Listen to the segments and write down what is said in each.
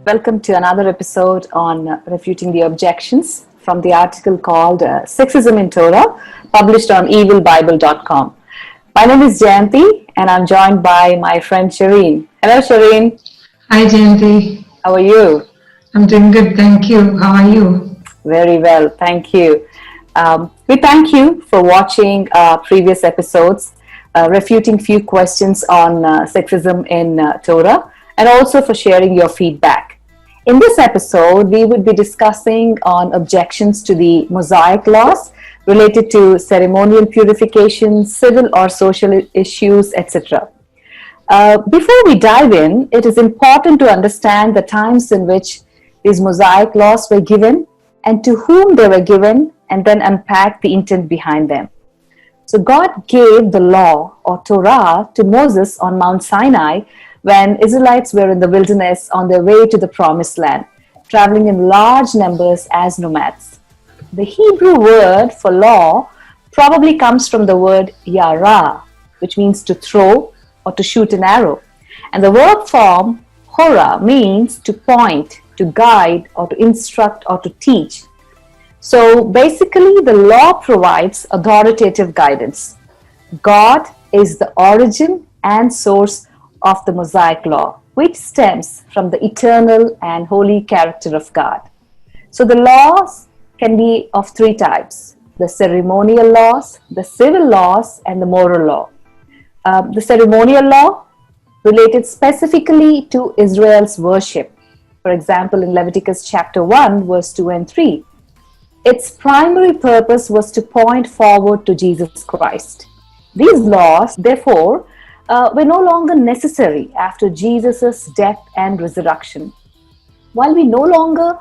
Welcome to another episode on refuting the objections from the article called Sexism in Torah, published on evilbible.com. My name is Jayanti and I'm joined by my friend Shireen. Hello Shireen. Hi Jayanti, How are you? I'm doing good, thank you. How are you? Very well, thank you. We thank you for watching previous episodes, refuting few questions on sexism in Torah, and also for sharing your feedback. In this episode, we would be discussing on objections to the Mosaic laws related to ceremonial purification, civil or social issues, etc. Before we dive in, it is important to understand the times in which these Mosaic laws were given and to whom they were given, and then unpack the intent behind them. So God gave the law or Torah to Moses on Mount Sinai when Israelites were in the wilderness on their way to the promised land, traveling in large numbers as nomads. The Hebrew word for law probably comes from the word yara, which means to throw or to shoot an arrow. And the verb form hora means to point, to guide, or to instruct or to teach. So basically, the law provides authoritative guidance. God is the origin and source of the Mosaic law, which stems from the eternal and holy character of God. So the laws can be of three types: the ceremonial laws, the civil laws, and the moral law. The ceremonial law related specifically to Israel's worship. For example, in Leviticus chapter 1, verse 2 and 3. Its primary purpose was to point forward to Jesus Christ. These laws, therefore, were no longer necessary after Jesus' death and resurrection. While we no longer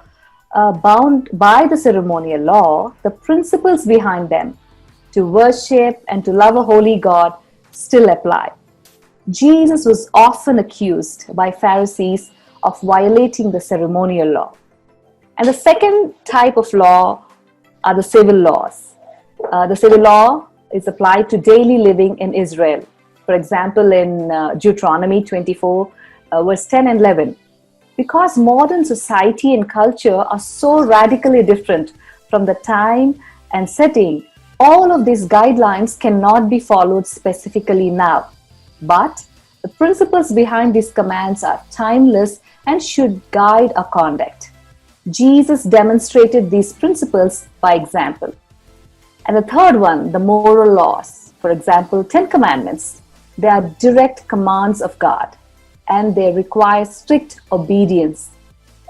bound by the ceremonial law, the principles behind them to worship and to love a holy God still apply. Jesus was often accused by Pharisees of violating the ceremonial law. And the second type of law are the civil laws. The civil law is applied to daily living in Israel. For example, in Deuteronomy 24, verse 10 and 11. Because modern society and culture are so radically different from the time and setting, all of these guidelines cannot be followed specifically now. But the principles behind these commands are timeless and should guide our conduct. Jesus demonstrated these principles by example. And the third one, the moral laws. For example, 10 Commandments. They are direct commands of God and they require strict obedience.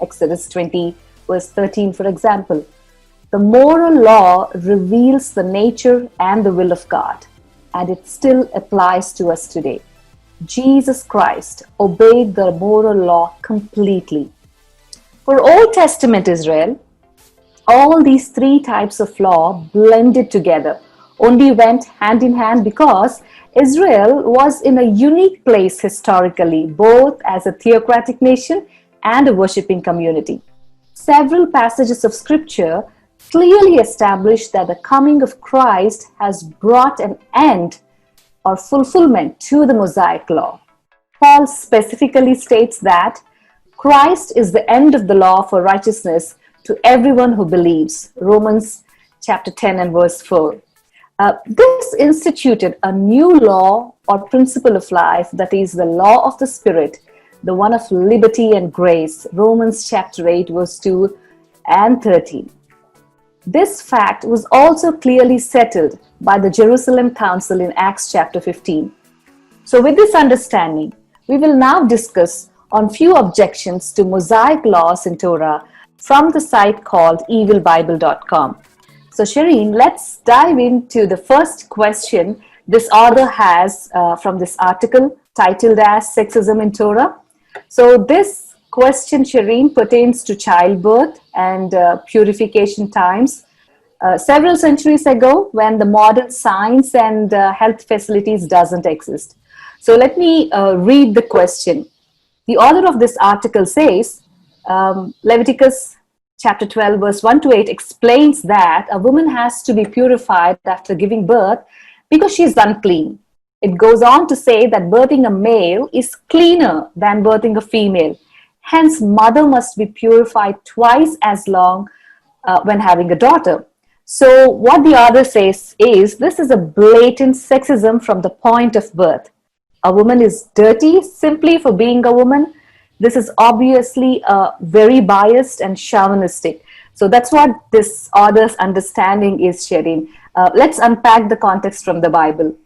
Exodus 20, verse 13, for example. The moral law reveals the nature and the will of God, and it still applies to us today. Jesus Christ obeyed the moral law completely. For Old Testament Israel, all these three types of law blended together, only went hand in hand because Israel was in a unique place historically, both as a theocratic nation and a worshipping community. Several passages of scripture clearly establish that the coming of Christ has brought an end or fulfillment to the Mosaic law. Paul specifically states that Christ is the end of the law for righteousness to everyone who believes. Romans chapter 10 and verse 4. This instituted a new law or principle of life, that is the law of the Spirit, the one of liberty and grace. Romans chapter 8 verse 2 and 13. This fact was also clearly settled by the Jerusalem Council in Acts chapter 15. So with this understanding, we will now discuss on few objections to Mosaic laws in Torah from the site called evilbible.com. So Shireen, let's dive into the first question this author has from this article titled as Sexism in Torah. So this question, Shireen, pertains to childbirth and purification times several centuries ago when the modern science and health facilities doesn't exist. So let me read the question. The author of this article says, Leviticus chapter 12 verse 1 to 8 explains that a woman has to be purified after giving birth because she is unclean. It goes on to say that birthing a male is cleaner than birthing a female, Hence, mother must be purified twice as long when having a daughter. So, what the author says is this is a blatant sexism from the point of birth. A woman is dirty simply for being a woman. This is obviously very biased and chauvinistic. So, that's what this author's understanding is, Shireen. Let's unpack the context from the Bible.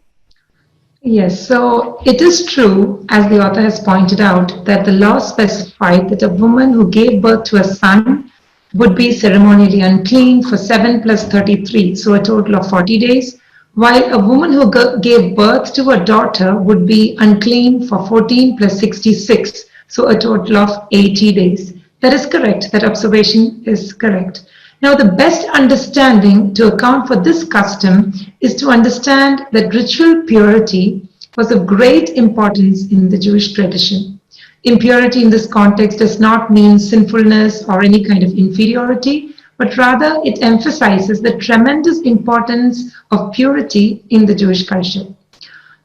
Yes, so it is true, as the author has pointed out, that the law specified that a woman who gave birth to a son would be ceremonially unclean for 7 plus 33, so a total of 40 days, while a woman who gave birth to a daughter would be unclean for 14 plus 66, so a total of 80 days. That is correct, that observation is correct. Now, the best understanding to account for this custom is to understand that ritual purity was of great importance in the Jewish tradition. Impurity in this context does not mean sinfulness or any kind of inferiority, but rather it emphasizes the tremendous importance of purity in the Jewish culture.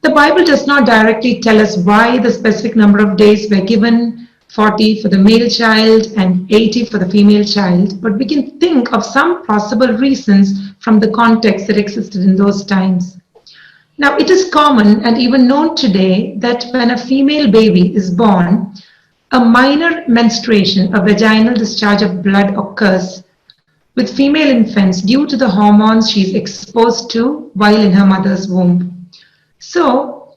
The Bible does not directly tell us why the specific number of days were given, 40 for the male child and 80 for the female child, but we can think of some possible reasons from the context that existed in those times. Now, it is common and even known today that when a female baby is born, a minor menstruation, a vaginal discharge of blood occurs with female infants due to the hormones she is exposed to while in her mother's womb. So,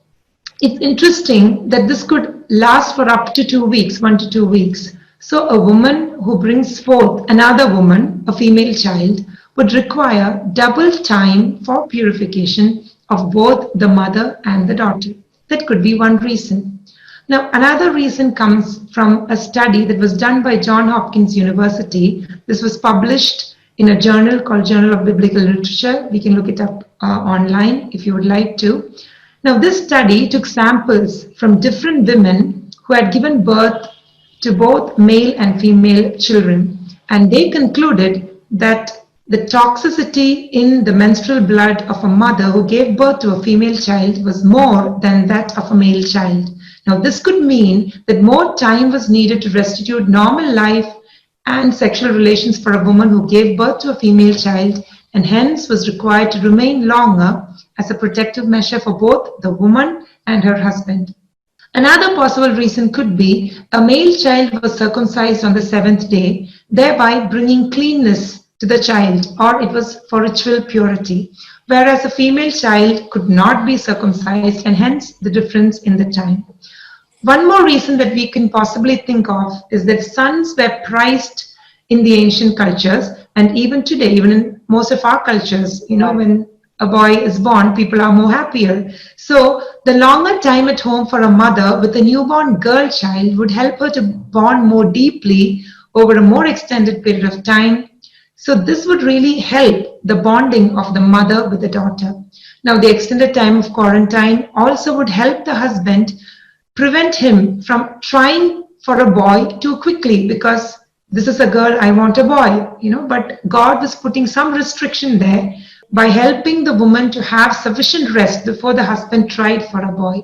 it's interesting that this could last for up to 2 weeks, 1 to 2 weeks. So a woman who brings forth another woman, a female child, would require double time for purification of both the mother and the daughter. That could be one reason. Now, another reason comes from a study that was done by Johns Hopkins University. This was published in a journal called Journal of Biblical Literature. We can look it up online if you would like to. Now, this study took samples from different women who had given birth to both male and female children, and they concluded that the toxicity in the menstrual blood of a mother who gave birth to a female child was more than that of a male child. Now, this could mean that more time was needed to restitute normal life and sexual relations for a woman who gave birth to a female child and hence was required to remain longer as a protective measure for both the woman and her husband. Another possible reason could be a male child was circumcised on the 7th day, thereby bringing cleanness to the child, or it was for ritual purity, whereas a female child could not be circumcised and hence the difference in the time. One more reason that we can possibly think of is that sons were prized in the ancient cultures and even today, even in most of our cultures, when a boy is born, people are more happier. So the longer time at home for a mother with a newborn girl child would help her to bond more deeply over a more extended period of time. So this would really help the bonding of the mother with the daughter. Now, the extended time of quarantine also would help the husband prevent him from trying for a boy too quickly because this is a girl, I want a boy, but God was putting some restriction there by helping the woman to have sufficient rest before the husband tried for a boy.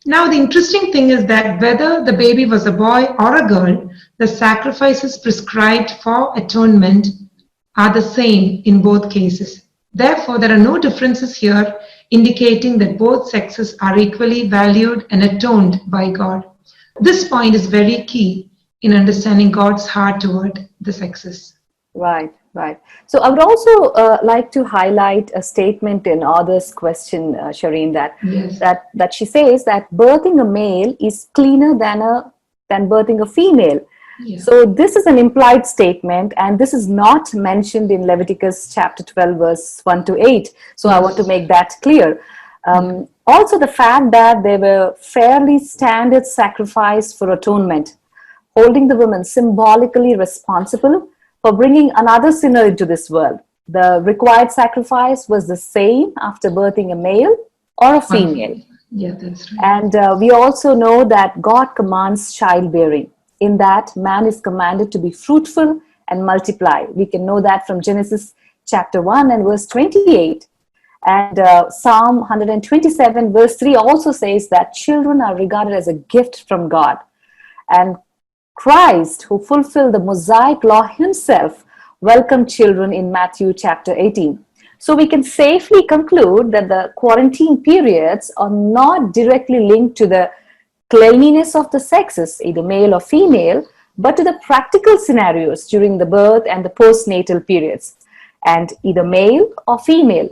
Now, the interesting thing is that whether the baby was a boy or a girl, the sacrifices prescribed for atonement are the same in both cases. Therefore, there are no differences here, indicating that both sexes are equally valued and atoned by God. This point is very key in understanding God's heart toward the sexes. Right, right. So I would also like to highlight a statement in author's question, Shireen, that she says that birthing a male is cleaner than birthing a female. Yeah. So this is an implied statement, and this is not mentioned in Leviticus chapter 12, verse 1 to 8. So I want to make that clear. Also, the fact that there were fairly standard sacrifice for atonement, holding the woman symbolically responsible for bringing another sinner into this world. The required sacrifice was the same after birthing a male or a female. Yeah, that's right. And we also know that God commands childbearing. In that, man is commanded to be fruitful and multiply. We can know that from Genesis chapter 1 and verse 28. And Psalm 127 verse 3 also says that children are regarded as a gift from God. And Christ, who fulfilled the Mosaic law himself, welcomed children in Matthew chapter 18. So we can safely conclude that the quarantine periods are not directly linked to the cleanliness of the sexes, either male or female, but to the practical scenarios during the birth and the postnatal periods. And either male or female,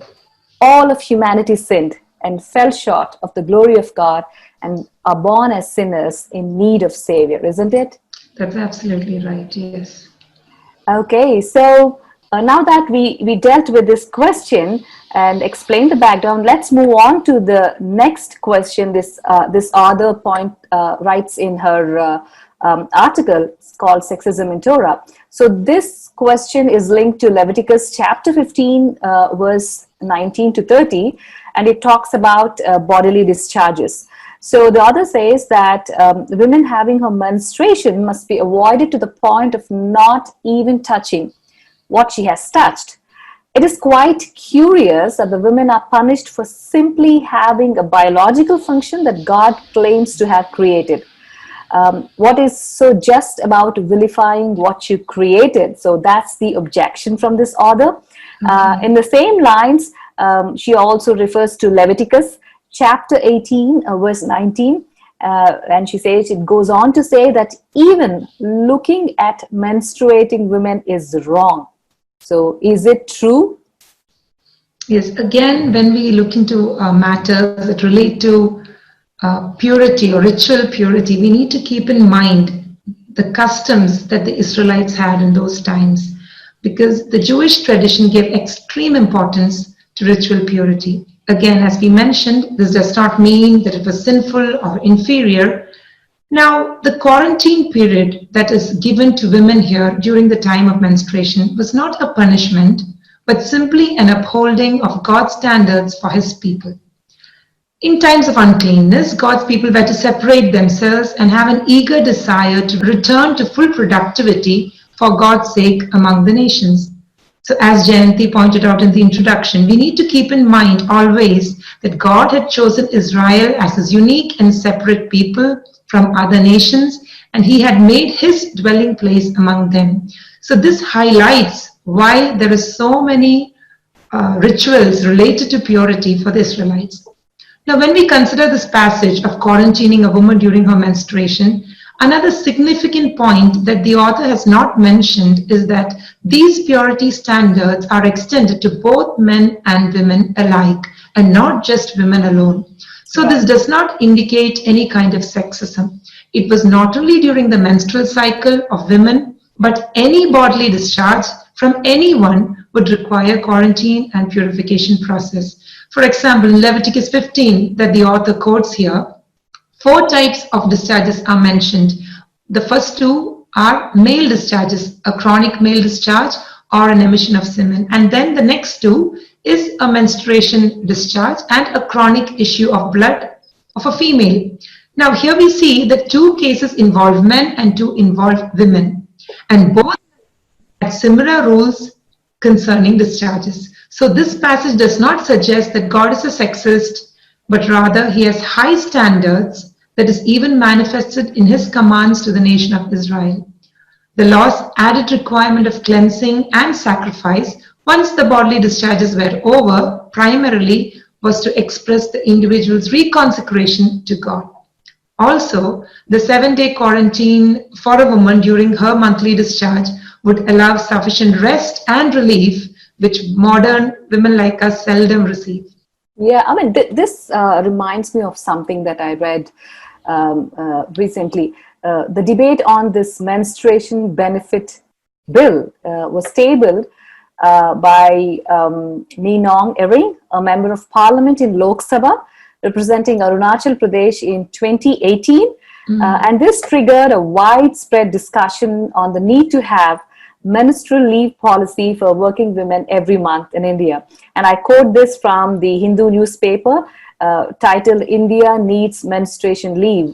all of humanity sinned and fell short of the glory of God and are born as sinners in need of Savior, isn't it? That's absolutely right, yes. Okay, so now that we dealt with this question and explained the background, let's move on to the next question. This author writes in her article. It's called Sexism in Torah. So this question is linked to Leviticus chapter 15, verse 19 to 30, and it talks about bodily discharges. So the author says that women having her menstruation must be avoided to the point of not even touching what she has touched. It is quite curious that the women are punished for simply having a biological function that God claims to have created. What is so just about vilifying what you created? So that's the objection from this author. In the same lines, she also refers to Leviticus chapter 18, verse 19. And she says, it goes on to say that even looking at menstruating women is wrong. So is it true? Yes, again, when we look into matters that relate to purity or ritual purity, we need to keep in mind the customs that the Israelites had in those times, because the Jewish tradition gave extreme importance to ritual purity. Again, as we mentioned, this does not mean that it was sinful or inferior. Now, the quarantine period that is given to women here during the time of menstruation was not a punishment, but simply an upholding of God's standards for his people. In times of uncleanness, God's people were to separate themselves and have an eager desire to return to full productivity for God's sake among the nations. So as Jayanti pointed out in the introduction, we need to keep in mind always that God had chosen Israel as his unique and separate people from other nations, and he had made his dwelling place among them. So this highlights why there are so many rituals related to purity for the Israelites. Now, when we consider this passage of quarantining a woman during her menstruation, another significant point that the author has not mentioned is that these purity standards are extended to both men and women alike, and not just women alone. So this does not indicate any kind of sexism. It was not only during the menstrual cycle of women, but any bodily discharge from anyone would require quarantine and purification process. For example, in Leviticus 15 that the author quotes here, 4 types of discharges are mentioned. The first 2 are male discharges, a chronic male discharge or an emission of semen. And then the next 2 is a menstruation discharge and a chronic issue of blood of a female. Now here we see that 2 cases involve men and 2 involve women. And both had similar rules concerning discharges. So this passage does not suggest that God is a sexist, but rather he has high standards that is even manifested in his commands to the nation of Israel. The law's added requirement of cleansing and sacrifice once the bodily discharges were over primarily was to express the individual's reconsecration to God. Also, the 7-day quarantine for a woman during her monthly discharge would allow sufficient rest and relief, which modern women like us seldom receive. Yeah, I mean, this reminds me of something that I read recently. The debate on this menstruation benefit bill was tabled by Neenong Ering, a member of parliament in Lok Sabha, representing Arunachal Pradesh in 2018. And this triggered a widespread discussion on the need to have menstrual leave policy for working women every month in India. And I quote this from the Hindu newspaper titled India Needs Menstruation Leave,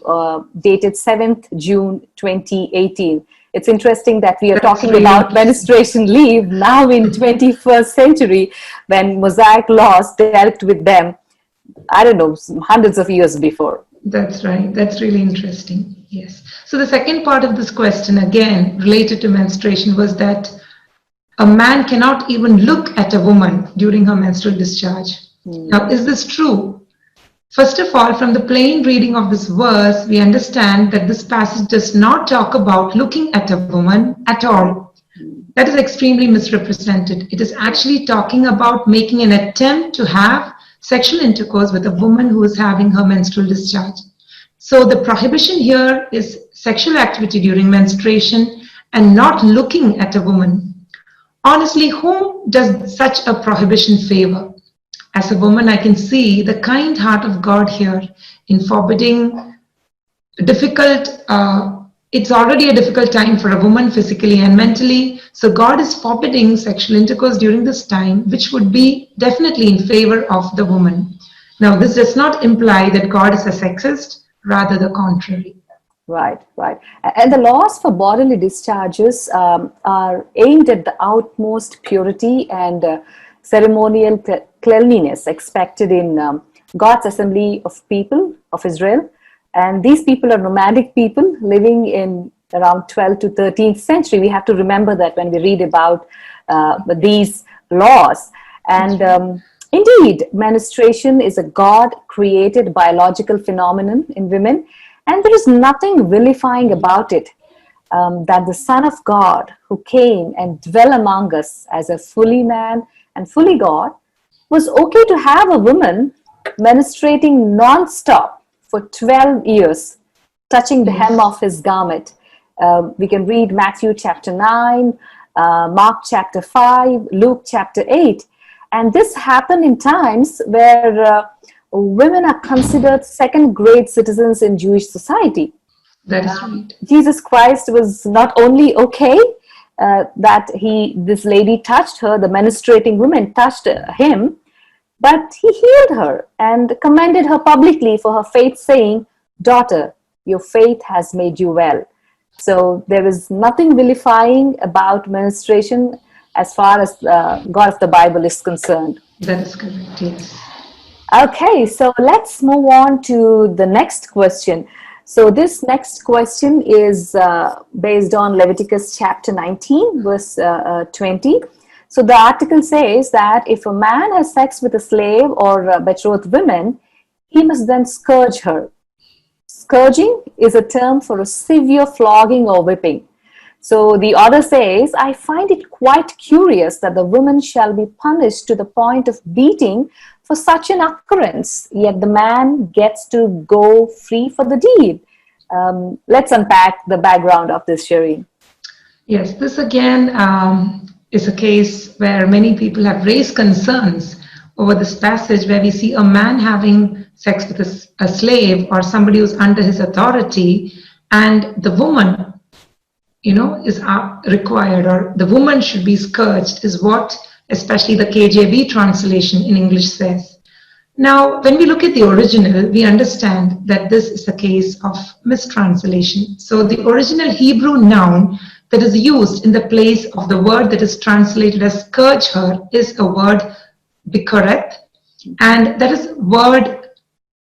dated 7th June 2018. It's interesting that we are talking about menstruation leave now in 21st century when Mosaic laws dealt with them, I don't know, hundreds of years before. That's right. That's really interesting. Yes. So the second part of this question, again, related to menstruation, was that a man cannot even look at a woman during her menstrual discharge. Now, is this true? First of all, from the plain reading of this verse, we understand that this passage does not talk about looking at a woman at all. That is extremely misrepresented. It is actually talking about making an attempt to have sexual intercourse with a woman who is having her menstrual discharge. So the prohibition here is sexual activity during menstruation and not looking at a woman. Honestly, whom does such a prohibition favor? As a woman, I can see the kind heart of God here in forbidding it's already a difficult time for a woman physically and mentally. So God is forbidding sexual intercourse during this time, which would be definitely in favor of the woman. Now, this does not imply that God is a sexist, rather the contrary. Right, right. And the laws for bodily discharges are aimed at the utmost purity and ceremonial cleanliness expected in God's assembly of people of Israel. And these people are nomadic people living in around 12th to 13th century. We have to remember that when we read about these laws. And indeed, menstruation is a God-created biological phenomenon in women. And there is nothing vilifying about it, that the Son of God who came and dwelt among us as a fully man and fully God was okay to have a woman menstruating non-stop for 12 years, touching the hem of his garment. We can read Matthew chapter 9, Mark chapter 5, Luke chapter 8. And this happened in times where women are considered second-grade citizens in Jewish society. That is right. Jesus Christ was not only okay that this lady touched her, the menstruating woman touched him, but he healed her and commended her publicly for her faith, saying, "Daughter, your faith has made you well." So there is nothing vilifying about menstruation as far as God of the Bible is concerned. That is correct, yes. Okay, so let's move on to the next question. So this next question is based on Leviticus chapter 19, verse 20. So the article says that if a man has sex with a slave or a betrothed woman, he must then scourge her. Scourging is a term for a severe flogging or whipping. So the author says, I find it quite curious that the woman shall be punished to the point of beating for such an occurrence, yet the man gets to go free for the deed. Let's unpack the background of this, Shireen. Yes, this again is a case where many people have raised concerns over this passage where we see a man having sex with a slave or somebody who's under his authority, and the woman, is required, or the woman should be scourged, is what especially the KJV translation in English says. Now, when we look at the original, we understand that this is a case of mistranslation. So the original Hebrew noun that is used in the place of the word that is translated as scourge her is a word bikoreth, and that is a word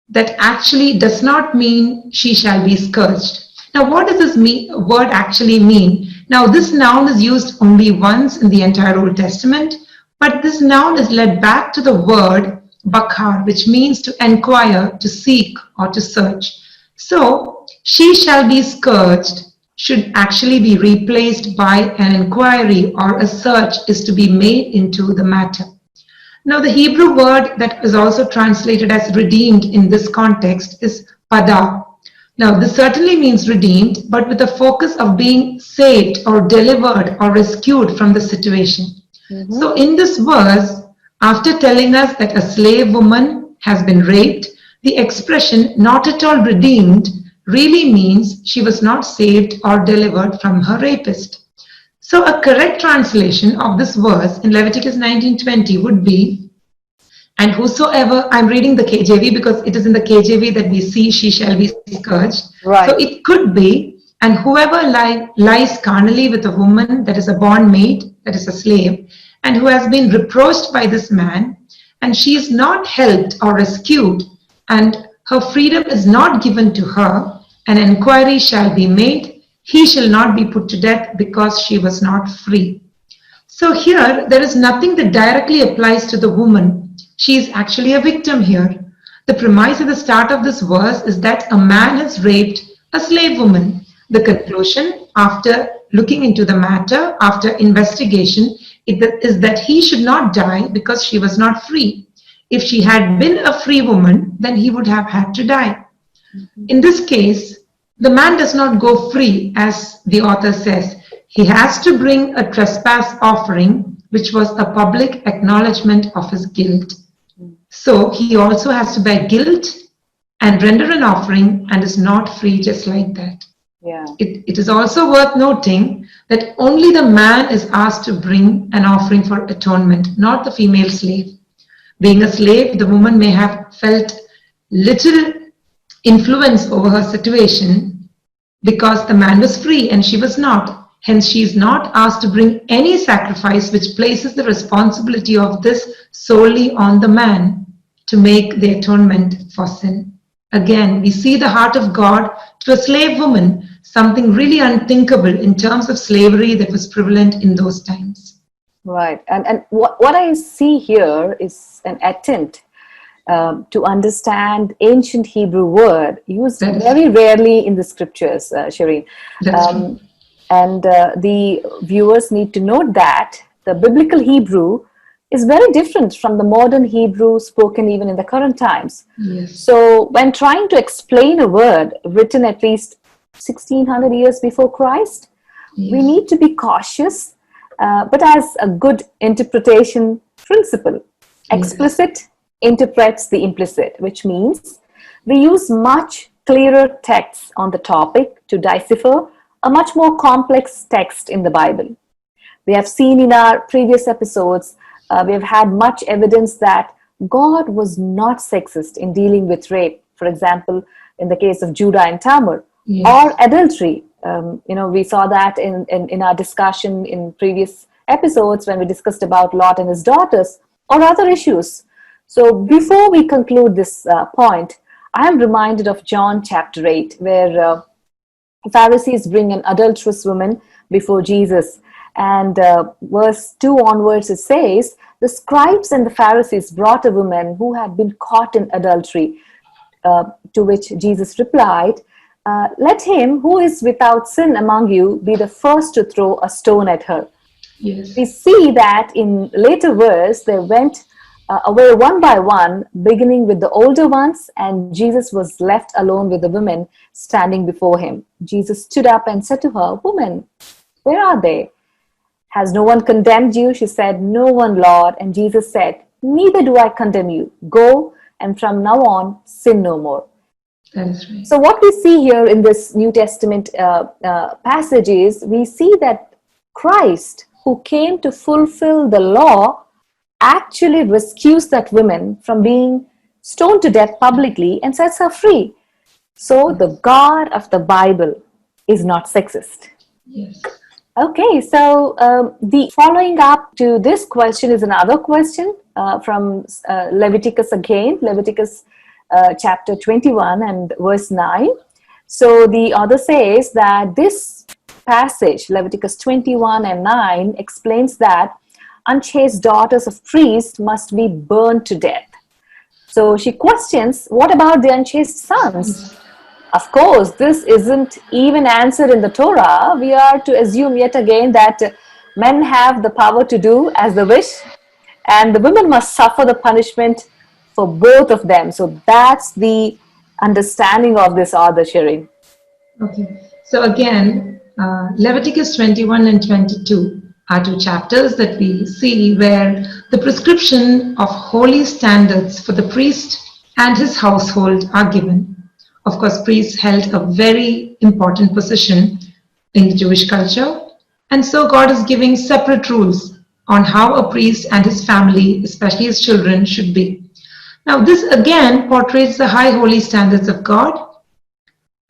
that actually does not mean she shall be scourged. Now, what does this word actually mean? Now, this noun is used only once in the entire Old Testament, but this noun is led back to the word bakar, which means to inquire, to seek, or to search. So, she shall be scourged should actually be replaced by an inquiry, or a search is to be made into the matter. Now, the Hebrew word that is also translated as redeemed in this context is pada. Now, this certainly means redeemed, but with a focus of being saved or delivered or rescued from the situation. Mm-hmm. So in this verse, after telling us that a slave woman has been raped, the expression not at all redeemed really means she was not saved or delivered from her rapist. So a correct translation of this verse in Leviticus 19:20 would be, and whosoever, I'm reading the KJV because it is in the KJV that we see she shall be scourged. Right. So it could be, and whoever lies carnally with a woman that is a bondmaid, that is a slave, and who has been reproached by this man, and she is not helped or rescued, and her freedom is not given to her, an enquiry shall be made, he shall not be put to death because she was not free. So here, there is nothing that directly applies to the woman. She is actually a victim here. The premise at the start of this verse is that a man has raped a slave woman. The conclusion, after looking into the matter, after investigation, is that he should not die because she was not free. If she had been a free woman, then he would have had to die. In this case, the man does not go free, as the author says. He has to bring a trespass offering, which was a public acknowledgement of his guilt. So he also has to bear guilt and render an offering and is not free just like that. Yeah. It is also worth noting that only the man is asked to bring an offering for atonement, not the female slave. Being a slave, the woman may have felt little influence over her situation because the man was free and she was not. Hence, she is not asked to bring any sacrifice, which places the responsibility of this solely on the man to make the atonement for sin. Again, we see the heart of God to a slave woman, something really unthinkable in terms of slavery that was prevalent in those times. Right. And what I see here is an attempt to understand ancient Hebrew word used very rarely in the scriptures, Shireen. And the viewers need to note that the biblical Hebrew is very different from the modern Hebrew spoken even in the current times. Yes. So when trying to explain a word written at least 1600 years before Christ, we need to be cautious, but as a good interpretation principle. Explicit interprets the implicit, which means we use much clearer texts on the topic to decipher a much more complex text in the Bible. We have seen in our previous episodes, we have had much evidence that God was not sexist in dealing with rape. For example, in the case of Judah and Tamar, or adultery. We saw that in our discussion in previous episodes when we discussed about Lot and his daughters, or other issues. So before we conclude this point, I am reminded of John chapter 8, where Pharisees bring an adulterous woman before Jesus. And verse 2 onwards, it says, the scribes and the Pharisees brought a woman who had been caught in adultery, to which Jesus replied, let him who is without sin among you be the first to throw a stone at her. Yes. We see that in later verse, they went away one by one, beginning with the older ones, and Jesus was left alone with the women standing before him. Jesus stood up and said to her, woman, where are they? Has no one condemned you? She said, no one, Lord. And Jesus said, neither do I condemn you. Go, and from now on, sin no more. That is right. So what we see here in this New Testament passage is, we see that Christ, who came to fulfill the law, actually rescues that woman from being stoned to death publicly and sets her free. So the God of the Bible is not sexist. Yes. Okay, so the following up to this question is another question from Leviticus again, Leviticus chapter 21 and verse 9. So the author says that this passage, Leviticus 21 and 9, explains that unchaste daughters of priests must be burned to death. So she questions, what about the unchaste sons? Of course, this isn't even answered in the Torah. We are to assume yet again that men have the power to do as they wish, and the women must suffer the punishment for both of them. So that's the understanding of this author, Shireen. Okay. So again, Leviticus 21 and 22 are two chapters that we see where the prescription of holy standards for the priest and his household are given. Of course, priests held a very important position in the Jewish culture, and so God is giving separate rules on how a priest and his family, especially his children, should be. Now, this again portrays the high holy standards of God,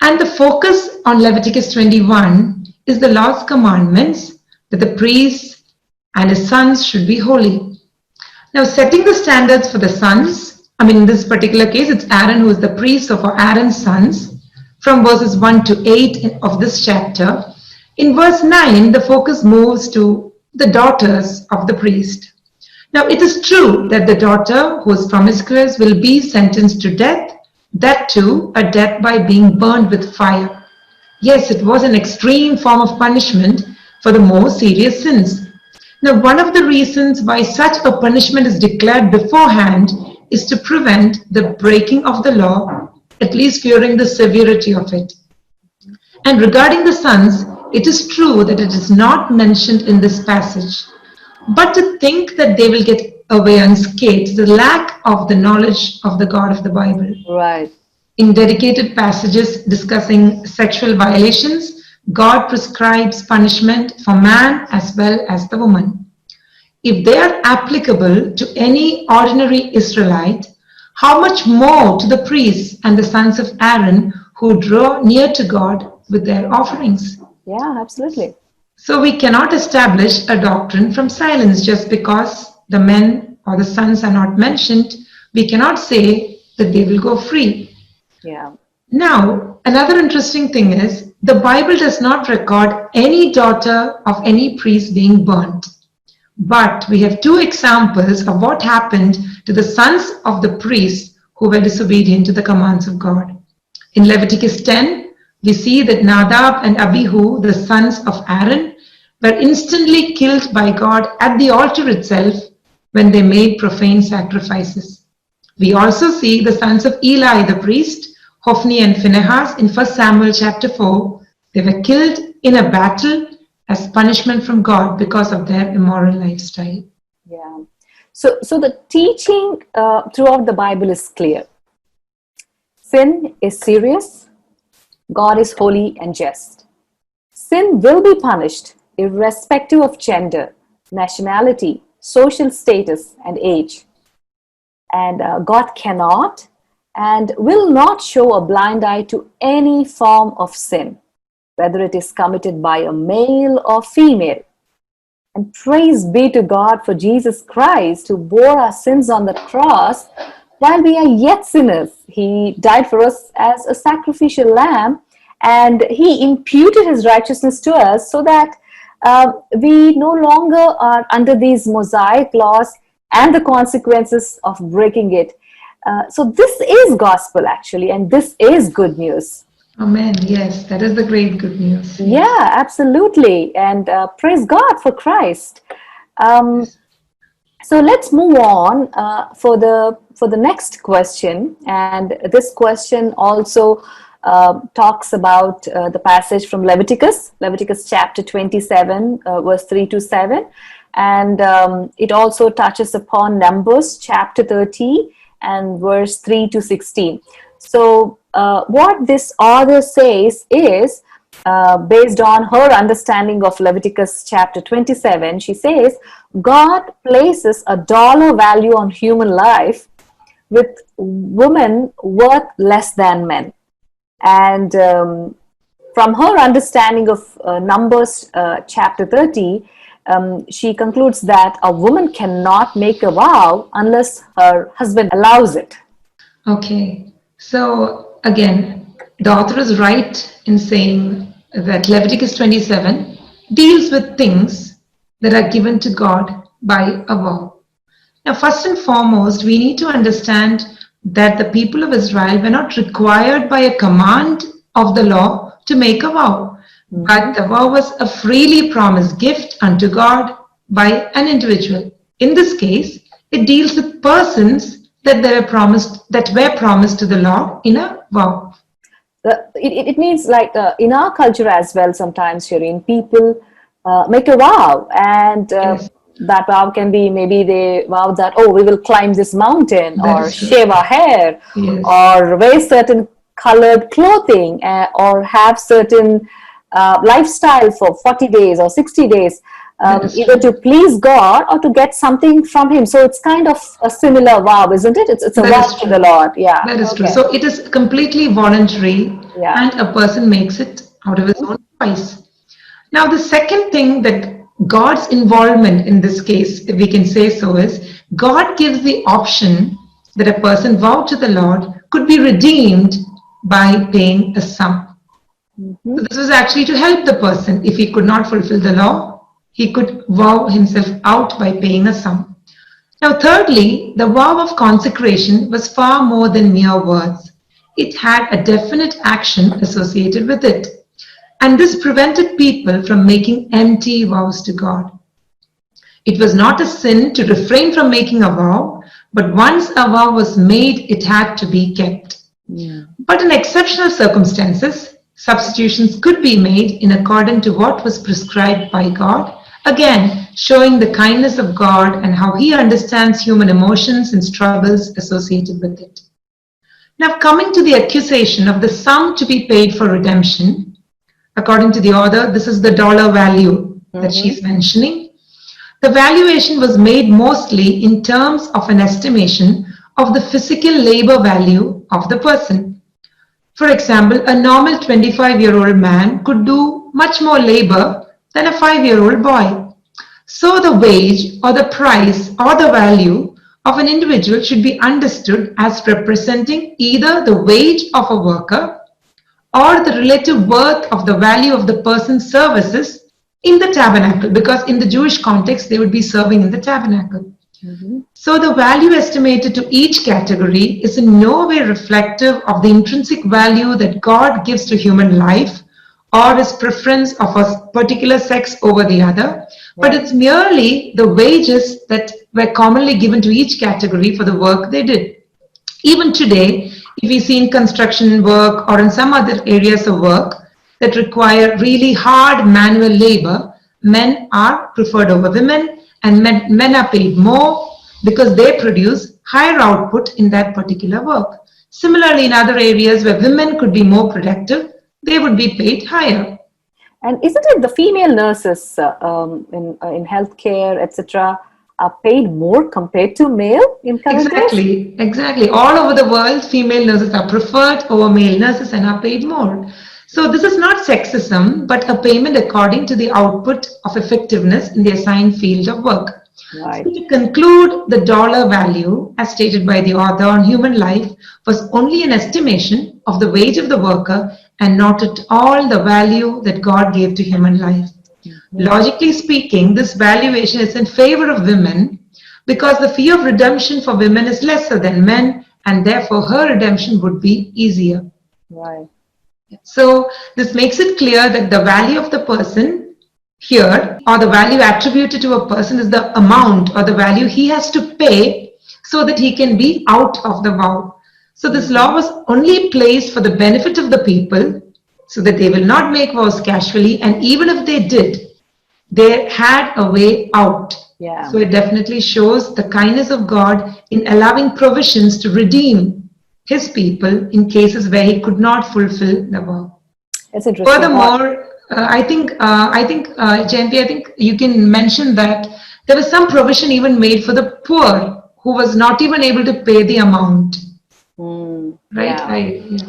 and the focus on Leviticus 21 is the Lord's commandments that the priest and his sons should be holy. Now, setting the standards for the sons, I mean, in this particular case, it's Aaron who is the priest, so for Aaron's sons, from verses 1 to 8 of this chapter. In verse 9, the focus moves to the daughters of the priest. Now, it is true that the daughter who is promiscuous will be sentenced to death, that too, a death by being burned with fire. Yes, it was an extreme form of punishment for the more serious sins. Now, one of the reasons why such a punishment is declared beforehand is to prevent the breaking of the law, at least fearing the severity of it. And regarding the sons, it is true that it is not mentioned in this passage. But to think that they will get away unscathed is the lack of the knowledge of the God of the Bible. Right. In dedicated passages discussing sexual violations, God prescribes punishment for man as well as the woman. If they are applicable to any ordinary Israelite, how much more to the priests and the sons of Aaron who draw near to God with their offerings? Yeah, absolutely. So we cannot establish a doctrine from silence just because the men or the sons are not mentioned. We cannot say that they will go free. Yeah. Now, another interesting thing is the Bible does not record any daughter of any priest being burnt. But we have two examples of what happened to the sons of the priests who were disobedient to the commands of God. In Leviticus 10, we see that Nadab and Abihu, the sons of Aaron, were instantly killed by God at the altar itself when they made profane sacrifices. We also see the sons of Eli the priest, Hophni and Phinehas, in 1 Samuel chapter 4. They were killed in a battle as punishment from God because of their immoral lifestyle. Yeah. So the teaching throughout the Bible is clear. Sin is serious. God is holy and just. Sin will be punished irrespective of gender, nationality, social status, and age. And God cannot and will not show a blind eye to any form of sin, whether it is committed by a male or female. And praise be to God for Jesus Christ, who bore our sins on the cross while we are yet sinners. He died for us as a sacrificial lamb, and he imputed his righteousness to us so that we no longer are under these Mosaic laws and the consequences of breaking it. So this is gospel actually, and this is good news. Amen. Yes, that is the great good news. Yeah, absolutely. And praise God for Christ. So let's move on for the next question. And this question also talks about the passage from Leviticus chapter 27, verse 3 to 7. And it also touches upon Numbers chapter 30 and verse 3 to 16. So what this author says is, based on her understanding of Leviticus chapter 27, she says, God places a dollar value on human life with women worth less than men. And from her understanding of Numbers chapter 30, she concludes that a woman cannot make a vow unless her husband allows it. Okay, so again, the author is right in saying that Leviticus 27 deals with things that are given to God by a vow. Now, first and foremost, we need to understand that the people of Israel were not required by a command of the law to make a vow, but the vow was a freely promised gift unto God by an individual. In this case, it deals with persons that were promised to the Lord in a vow. It means like in our culture as well, sometimes, Shireen, people make a vow, and Yes. that vow can be, maybe they vow that, oh, we will climb this mountain, That or is true. shave our hair, Yes. or wear certain colored clothing, or have certain lifestyle for 40 days or 60 days, That is either to please God or to get something from Him. So it's kind of a similar vow, isn't it? It's a That vow is to true. the Lord. Yeah. That is true. Okay. So it is completely voluntary, Yeah. and a person makes it out of his own choice. Now, the second thing that God's involvement in this case, if we can say so, is God gives the option that a person vowed to the Lord could be redeemed by paying a sum. So this was actually to help the person. If he could not fulfill the law, he could vow himself out by paying a sum. Now, thirdly, the vow of consecration was far more than mere words. It had a definite action associated with it. And this prevented people from making empty vows to God. It was not a sin to refrain from making a vow, but once a vow was made, it had to be kept. But in exceptional circumstances, substitutions could be made in accordance to what was prescribed by God, again showing the kindness of God and how He understands human emotions and struggles associated with it. Now, coming to the accusation of the sum to be paid for redemption, according to the author, this is the dollar value that she's mentioning. The valuation was made mostly in terms of an estimation of the physical labor value of the person. For example, a normal 25-year-old man could do much more labor than a 5-year-old boy. So the wage or the price or the value of an individual should be understood as representing either the wage of a worker or the relative worth of the value of the person's services in the tabernacle, because in the Jewish context, they would be serving in the tabernacle. So the value estimated to each category is in no way reflective of the intrinsic value that God gives to human life or his preference of a particular sex over the other, but it's merely the wages that were commonly given to each category for the work they did. Even today, if we see in construction work or in some other areas of work that require really hard manual labor, men are preferred over women, and men are paid more because they produce higher output in that particular work. Similarly, in other areas where women could be more productive, they would be paid higher. And isn't it the female nurses in healthcare, etc., are paid more compared to male in current days? Exactly. All over the world, female nurses are preferred over male nurses and are paid more. So this is not sexism, but a payment according to the output of effectiveness in the assigned field of work. Right. So to conclude, the dollar value, as stated by the author on human life, was only an estimation of the wage of the worker and not at all the value that God gave to human life. Logically speaking, this valuation is in favor of women because the fee of redemption for women is lesser than men, and therefore her redemption would be easier. Right. So this makes it clear that the value of the person here, or the value attributed to a person, is the amount or the value he has to pay so that he can be out of the vow. So this law was only placed for the benefit of the people so that they will not make vows casually, and even if they did, they had a way out. Yeah. So it definitely shows the kindness of God in allowing provisions to redeem his people in cases where he could not fulfill the vow. That's interesting. Furthermore, I think Jayanti, I think you can mention that there was some provision even made for the poor who was not even able to pay the amount. Right?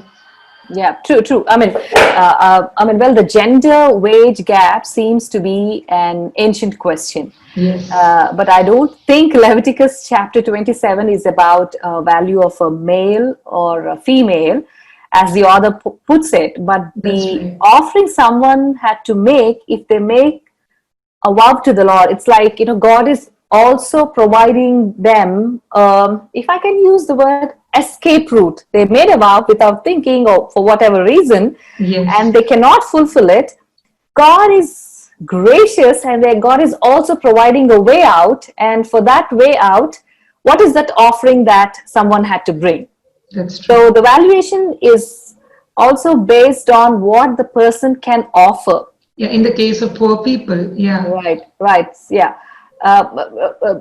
Yeah, true. I mean, well, the gender wage gap seems to be an ancient question. Yes. But I don't think Leviticus chapter 27 is about value of a male or a female, as the author puts it. But the offering someone had to make, if they make a vow to the Lord, it's like, God is also providing them, if I can use the word, escape route. They made a vow without thinking, or for whatever reason, and they cannot fulfill it. God is gracious, and God is also providing a way out. And for that way out, what is that offering that someone had to bring? That's true. So the valuation is also based on what the person can offer. Yeah, in the case of poor people. Yeah. Right. Yeah.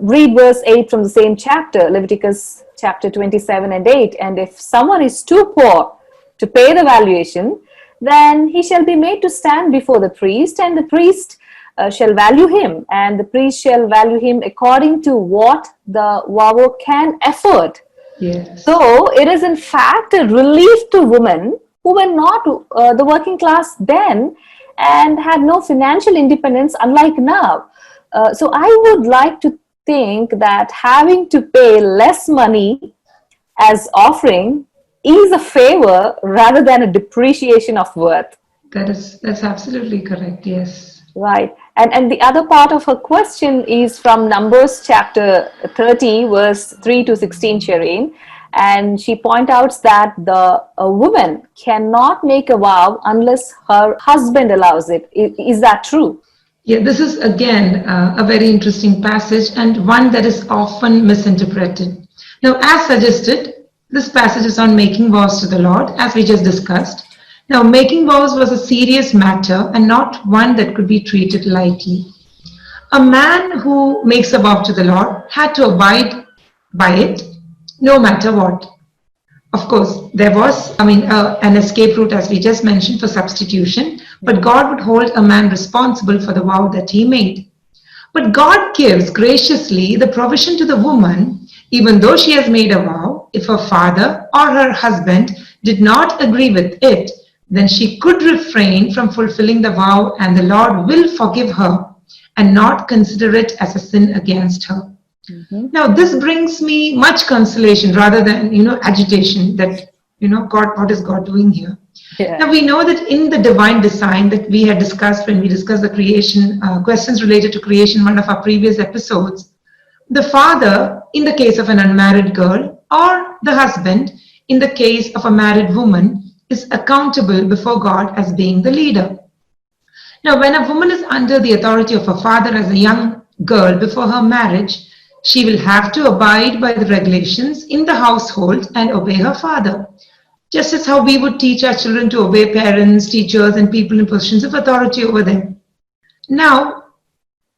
Read verse 8 from the same chapter, Leviticus chapter 27 and 8. And if someone is too poor to pay the valuation, then he shall be made to stand before the priest, and the priest shall value him, and the priest shall value him according to what the vower can afford. Yes. So it is in fact a relief to women who were not the working class then and had no financial independence, unlike now. So I would like to think that having to pay less money as offering is a favor rather than a depreciation of worth. That's absolutely correct. Yes. Right. And the other part of her question is from Numbers chapter 30, verse 3 to 16, Shireen. And she points out that a woman cannot make a vow unless her husband allows it. Is that true? Yeah, this is again a very interesting passage and one that is often misinterpreted. Now, as suggested, this passage is on making vows to the Lord, as we just discussed. Now, making vows was a serious matter and not one that could be treated lightly. A man who makes a vow to the Lord had to abide by it no matter what. Of course, there was, an escape route, as we just mentioned, for substitution, but God would hold a man responsible for the vow that he made. But God gives graciously the provision to the woman, even though she has made a vow, if her father or her husband did not agree with it, then she could refrain from fulfilling the vow and the Lord will forgive her and not consider it as a sin against her. Mm-hmm. Now, this brings me much consolation rather than, agitation that, God, what is God doing here? Yeah. Now, we know that in the divine design that we had discussed when we discussed the creation, questions related to creation, one of our previous episodes, the father, in the case of an unmarried girl, or the husband, in the case of a married woman, is accountable before God as being the leader. Now, when a woman is under the authority of her father as a young girl before her marriage, she will have to abide by the regulations in the household and obey her father. Just as how we would teach our children to obey parents, teachers, and people in positions of authority over them. Now,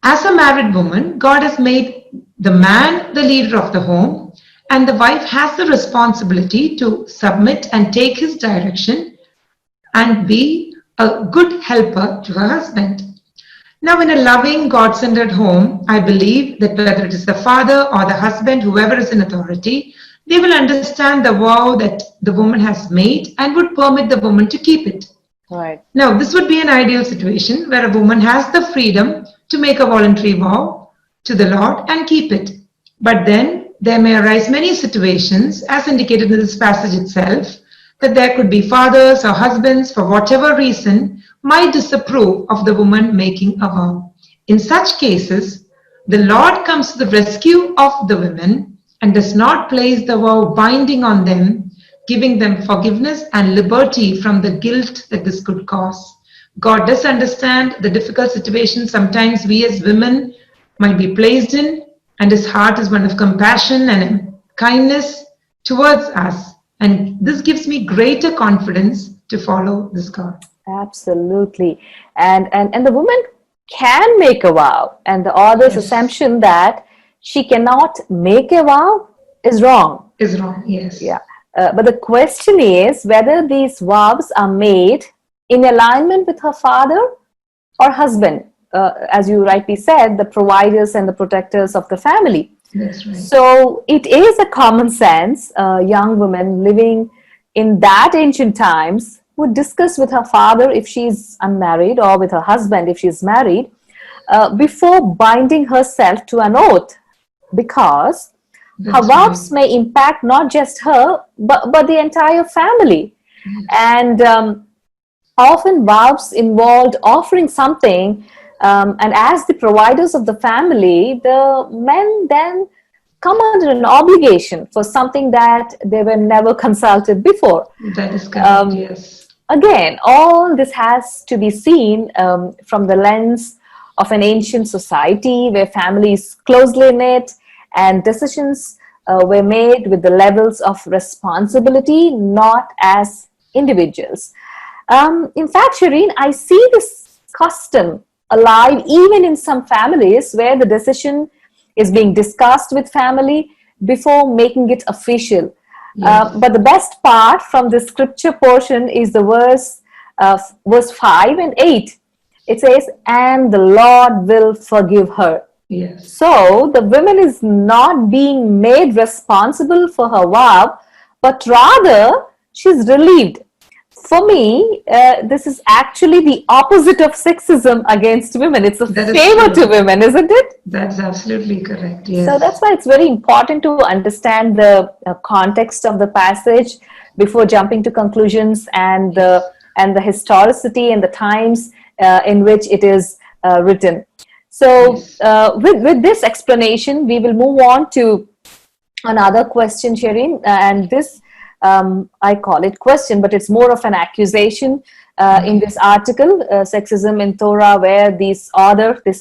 as a married woman, God has made the man the leader of the home, and the wife has the responsibility to submit and take his direction and be a good helper to her husband. Now, in a loving, God-centered home, I believe that whether it is the father or the husband, whoever is in authority, they will understand the vow that the woman has made and would permit the woman to keep it. Right. Now, this would be an ideal situation where a woman has the freedom to make a voluntary vow to the Lord and keep it. But then there may arise many situations, as indicated in this passage itself, that there could be fathers or husbands, for whatever reason, might disapprove of the woman making a vow. In such cases, the Lord comes to the rescue of the women and does not place the vow binding on them, giving them forgiveness and liberty from the guilt that this could cause. God does understand the difficult situations sometimes we as women might be placed in, and his heart is one of compassion and kindness towards us. And this gives me greater confidence to follow this God. Absolutely. And the woman can make a vow, and the author's assumption that she cannot make a vow is wrong. Is wrong, yes. Yeah. But the question is whether these vows are made in alignment with her father or husband. As you rightly said, the providers and the protectors of the family. That's right. So it is a common sense, young woman living in that ancient times would discuss with her father if she's unmarried or with her husband if she's married before binding herself to an oath, because her vows may impact not just her but the entire family. And often vows involved offering something, and as the providers of the family, the men then come under an obligation for something that they were never consulted before. That is correct, yes. Again, all this has to be seen from the lens of an ancient society where families closely knit and decisions were made with the levels of responsibility, not as individuals. In fact, Shireen, I see this custom alive even in some families where the decision is being discussed with family before making it official. Yes. But the best part from the scripture portion is the verse 5 and 8. It says, and the Lord will forgive her. Yes. So the woman is not being made responsible for her vow, but rather she's relieved. For me, this is actually the opposite of sexism against women. It's a That is favor true. to women, isn't it? That's absolutely correct. So Yes. that's why it's very important to understand the context of the passage before jumping to conclusions, Yes. and the historicity and the times in which it is written. So Yes. with this explanation, we will move on to another question, Shireen, and this I call it question, but it's more of an accusation in Okay. this article, Sexism in Torah, where this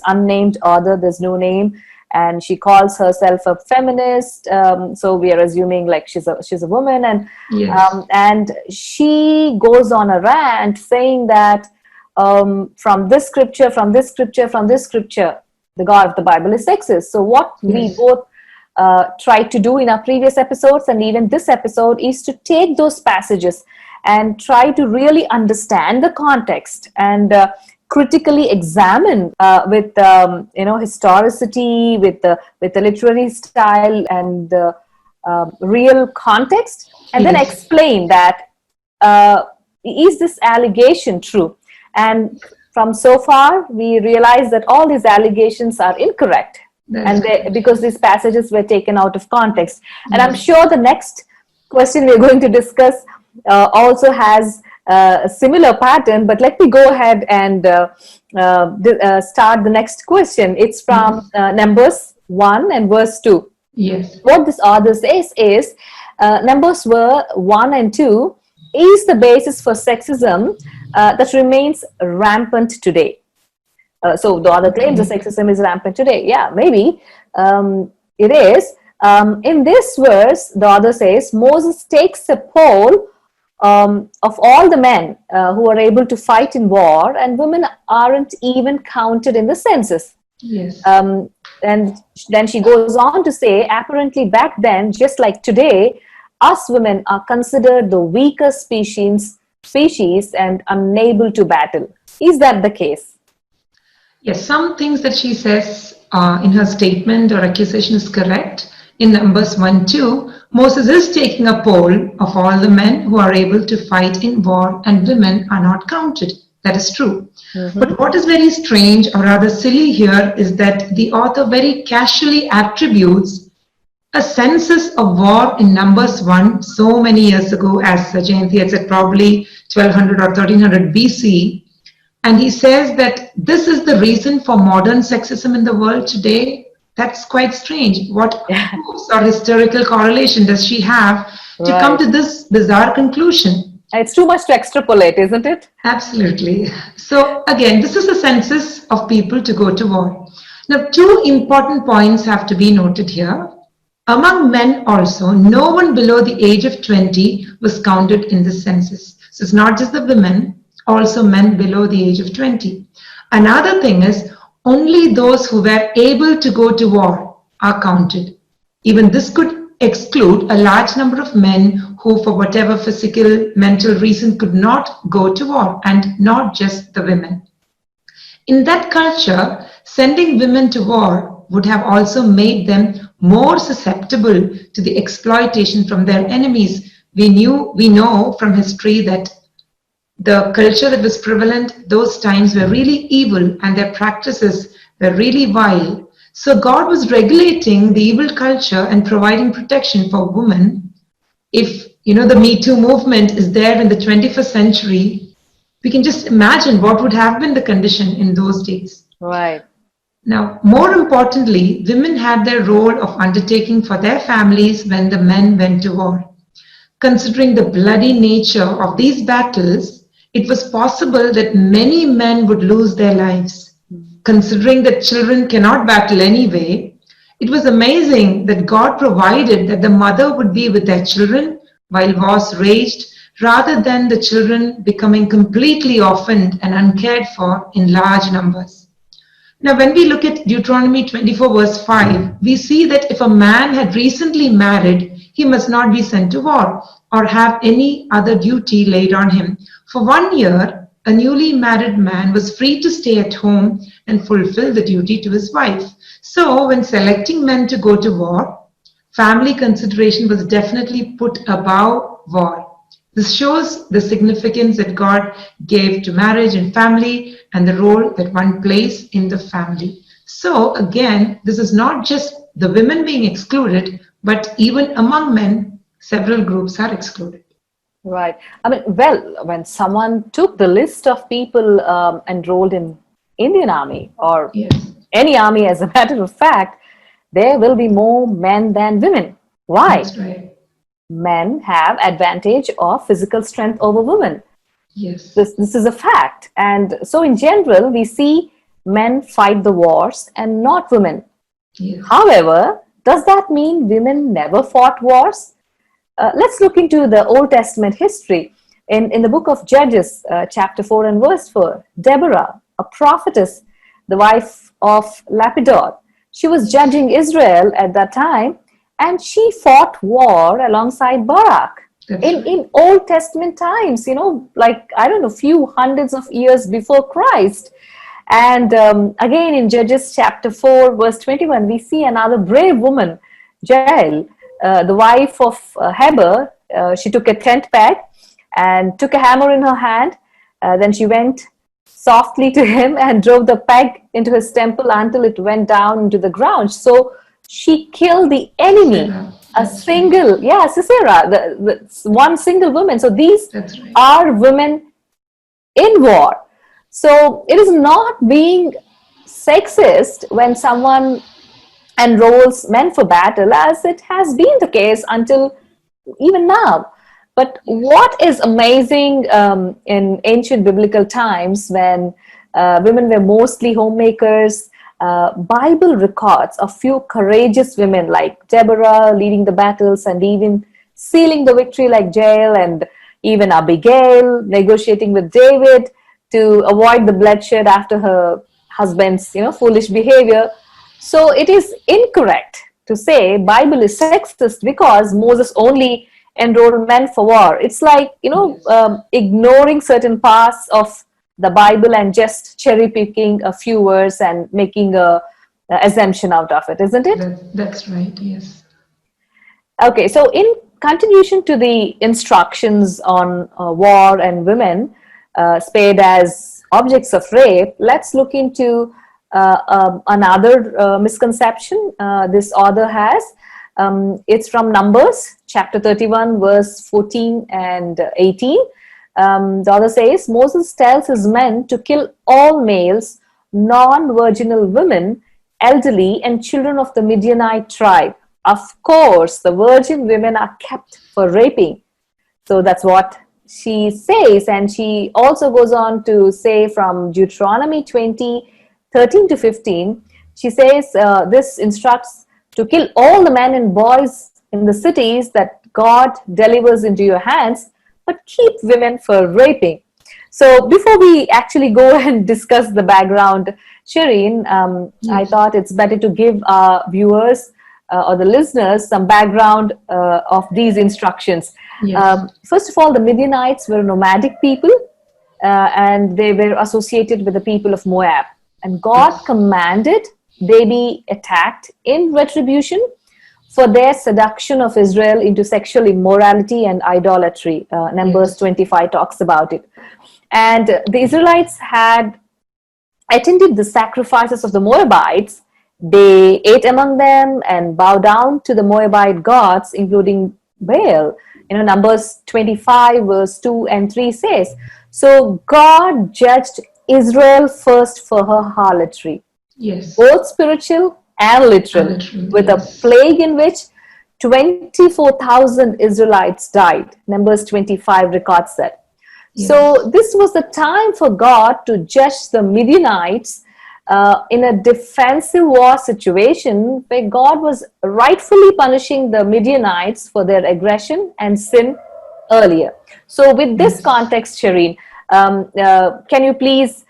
unnamed author, there's no name, and she calls herself a feminist. So we are assuming like she's a woman, Yes. and she goes on a rant saying that from this scripture, from this scripture, from this scripture, the God of the Bible is sexist. So what we Yes. both tried to do in our previous episodes and even this episode is to take those passages and try to really understand the context and critically examine with historicity, with the literary style and the real context, and then Yes. explain that uh, is this allegation true? And from so far, we realize that all these allegations are incorrect, That is and correct. because these passages were taken out of context. And I'm Yes. sure the next question we're going to discuss also has a similar pattern, but let me go ahead and start the next question. It's from Yes. Numbers 1 and verse 2. Yes. What this author says is Numbers were 1 and 2 is the basis for sexism that remains rampant today. So the author claims the Okay. sexism is rampant today. Yeah, maybe it is. In this verse, the author says Moses takes a poll of all the men who are able to fight in war, and women aren't even counted in the census. Yes. And then she goes on to say, apparently back then, just like today, us women are considered the weaker species and unable to battle. Is that the case? Yes, some things that she says in her statement or accusation is correct. In Numbers 1 2, Moses is taking a poll of all the men who are able to fight in war, and women are not counted. That is true. Mm-hmm. But what is very strange or rather silly here is that the author very casually attributes a census of war in Numbers 1 so many years ago, as Jayanti had said, probably 1200 or 1300 BC. And he says that this is the reason for modern sexism in the world today. That's quite strange. What Yeah, proofs or historical correlation does she have to come right. to this bizarre conclusion? It's too much to extrapolate, isn't it? Absolutely. So, again, this is a census of people to go to war. Now, two important points have to be noted here. Among men also, no one below the age of 20 was counted in this census. So it's not just the women, also men below the age of 20. Another thing is, only those who were able to go to war are counted. Even this could exclude a large number of men who, for whatever physical, mental reason, could not go to war, and not just the women. In that culture, sending women to war would have also made them more susceptible to the exploitation from their enemies. We know from history that the culture that was prevalent those times were really evil and their practices were really vile. So God was regulating the evil culture and providing protection for women. If the Me Too movement is there in the 21st century, we can just imagine what would have been the condition in those days. Right. Now, more importantly, women had their role of undertaking for their families when the men went to war. Considering the bloody nature of these battles, it was possible that many men would lose their lives. Considering that children cannot battle anyway, it was amazing that God provided that the mother would be with their children while wars raged, rather than the children becoming completely orphaned and uncared for in large numbers. Now, when we look at Deuteronomy 24, verse 5, we see that if a man had recently married, he must not be sent to war or have any other duty laid on him. For 1 year, a newly married man was free to stay at home and fulfill the duty to his wife. So, when selecting men to go to war, family consideration was definitely put above war. This shows the significance that God gave to marriage and family and the role that one plays in the family. So again, this is not just the women being excluded, but even among men, several groups are excluded. Right. I mean, well, when someone took the list of people enrolled in Indian Army or Yes, any army, as a matter of fact, there will be more men than women. Why? that's right. Men have advantage of physical strength over women. Yes, This is a fact. And so in general, we see men fight the wars and not women. yes, However, does that mean women never fought wars? Let's look into the Old Testament history. In the book of Judges, chapter 4 and verse 4, Deborah, a prophetess, the wife of Lapidot, she was judging Israel at that time, and she fought war alongside Barak. that's In, right. in Old Testament times, like, I don't know, few hundreds of years before Christ. And again, in Judges chapter 4, verse 21, we see another brave woman, Jael, the wife of Heber. She took a tent peg and took a hammer in her hand. Then she went softly to him and drove the peg into his temple until it went down into the ground. So she killed the enemy. Sarah, A that's single, yeah, Sisera, the one single woman. So these That's right. are women in war. So it is not being sexist when someone enrolls men for battle, as it has been the case until even now. But what is amazing in ancient biblical times, when women were mostly homemakers, Bible records a few courageous women like Deborah leading the battles and even sealing the victory, like Jael, and even Abigail negotiating with David to avoid the bloodshed after her husband's foolish behavior. So it is incorrect to say Bible is sexist because Moses only enrolled men for war. It's like ignoring certain parts of the Bible and just cherry picking a few words and making a assumption out of it, isn't it? That's right. Yes. Okay, so in continuation to the instructions on war and women spared as objects of rape, let's look into another misconception this author has. It's from Numbers chapter 31, verse 14 and 18. The author says, Moses tells his men to kill all males, non-virginal women, elderly, and children of the Midianite tribe. Of course, the virgin women are kept for raping. So that's what she says. And she also goes on to say from Deuteronomy 20, 13 to 15, she says this instructs to kill all the men and boys in the cities that God delivers into your hands, but keep women for raping. So before we actually go and discuss the background, Shireen, I thought it's better to give our viewers or the listeners some background of these instructions. Yes. First of all, the Midianites were nomadic people and they were associated with the people of Moab. And God commanded they be attacked in retribution for their seduction of Israel into sexual immorality and idolatry. Numbers 25 talks about it. And the Israelites had attended the sacrifices of the Moabites. They ate among them and bowed down to the Moabite gods, including Baal. Numbers 25 verse 2 and 3 says, so God judged Israel first for her harlotry, Yes. both spiritual and literal, with a plague in which 24,000 Israelites died. Numbers 25 records that. Yes. So this was the time for God to judge the Midianites in a defensive war situation where God was rightfully punishing the Midianites for their aggression and sin earlier. So with this context, Shireen, can you please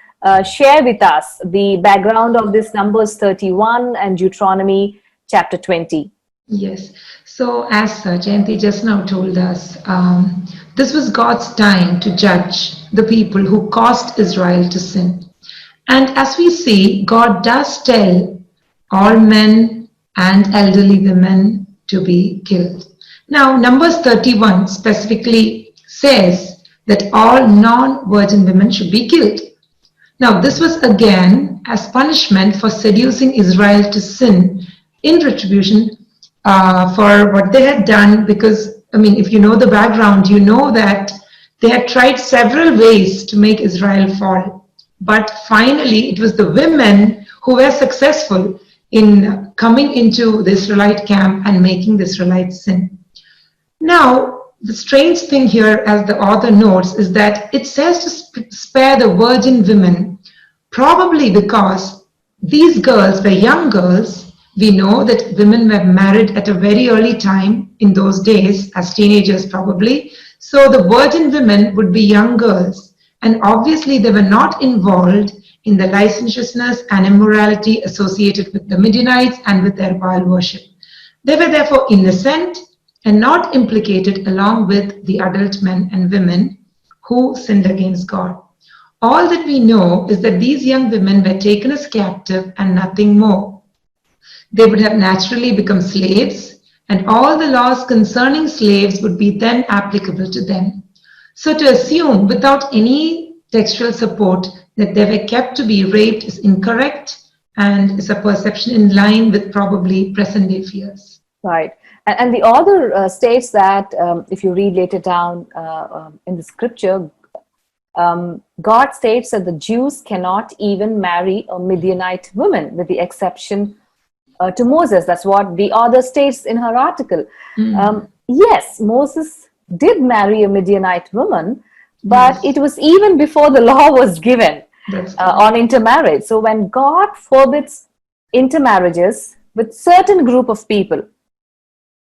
share with us the background of this Numbers 31 and Deuteronomy chapter 20? Yes. So as Jayanti just now told us, this was God's time to judge the people who caused Israel to sin. And as we see, God does tell all men and elderly women to be killed. Now, Numbers 31 specifically says that all non-virgin women should be killed. Now, this was again as punishment for seducing Israel to sin in retribution for what they had done. Because, I mean, if you know the background, you know that they had tried several ways to make Israel fall. But finally, it was the women who were successful in coming into the Israelite camp and making the Israelites sin. Now, the strange thing here, as the author notes, is that it says to spare the virgin women, probably because these girls were young girls. We know that women were married at a very early time in those days, as teenagers probably. So the virgin women would be young girls. And obviously, they were not involved in the licentiousness and immorality associated with the Midianites and with their Baal worship. They were therefore innocent and not implicated along with the adult men and women who sinned against God. All that we know is that these young women were taken as captive and nothing more. They would have naturally become slaves, and all the laws concerning slaves would be then applicable to them. So to assume without any textual support that they were kept to be raped is incorrect and is a perception in line with probably present-day fears. Right. And the author states that if you read later down in the scripture, God states that the Jews cannot even marry a Midianite woman, with the exception to Moses. That's what the author states in her article. Yes, Moses did marry a Midianite woman, but it was even before the law was given on intermarriage. So when God forbids intermarriages with certain group of people,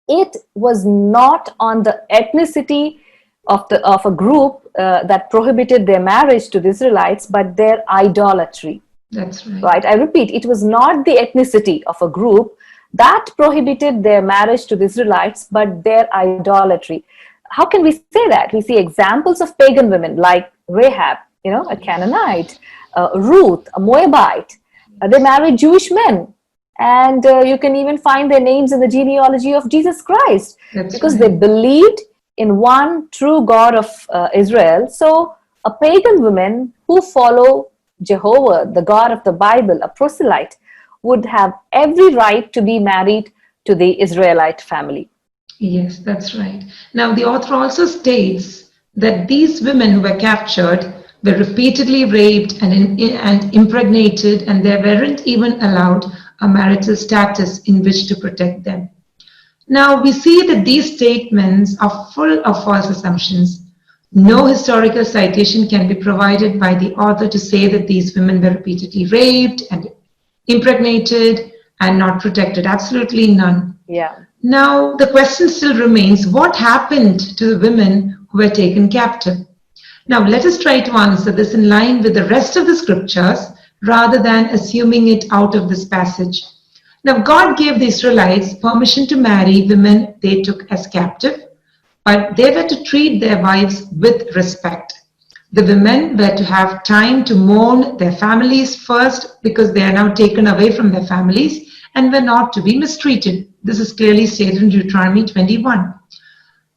it was not on the ethnicity of a group that prohibited their marriage to the Israelites, but their idolatry. That's right. Right. I repeat, it was not the ethnicity of a group that prohibited their marriage to the Israelites, but their idolatry. How can we say that? We see examples of pagan women like Rahab, a Canaanite, Ruth, a Moabite. They married Jewish men. And you can even find their names in the genealogy of Jesus Christ. That's because right. they believed in one true God of Israel. So a pagan woman who follow Jehovah, the God of the Bible, a proselyte, would have every right to be married to the Israelite family. Yes, that's right. Now, the author also states that these women who were captured were repeatedly raped and impregnated, and they weren't even allowed a marital status in which to protect them. Now, we see that these statements are full of false assumptions. No historical citation can be provided by the author to say that these women were repeatedly raped and impregnated and not protected. Absolutely none. Yeah. Now, the question still remains, what happened to the women who were taken captive? Now, let us try to answer this in line with the rest of the scriptures rather than assuming it out of this passage. Now, God gave the Israelites permission to marry women they took as captive, but they were to treat their wives with respect. The women were to have time to mourn their families first, because they are now taken away from their families, and were not to be mistreated. This is clearly stated in Deuteronomy 21.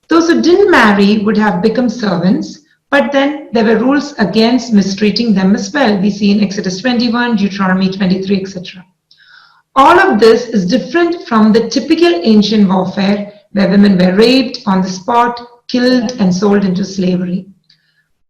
Those who didn't marry would have become servants, but then there were rules against mistreating them as well. We see in Exodus 21, Deuteronomy 23, etc. All of this is different from the typical ancient warfare where women were raped on the spot, killed, and sold into slavery.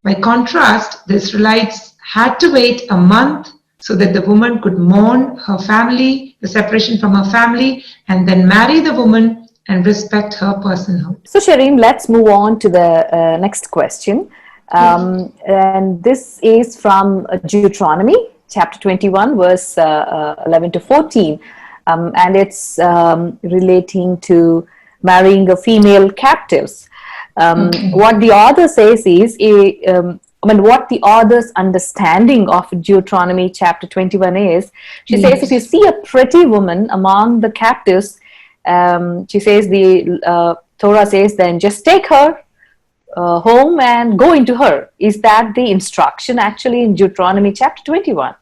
By contrast, the Israelites had to wait a month so that the woman could mourn her family, the separation from her family, and then marry the woman and respect her personhood. So, Shireen, let's move on to the next question. And this is from Deuteronomy chapter 21, verse 11 to 14. And it's relating to marrying a female captives. What the author says is, what the author's understanding of Deuteronomy chapter 21 is, she says, if you see a pretty woman among the captives, she says, the Torah says, then just take her home and go into her. Is that the instruction actually in Deuteronomy chapter 21?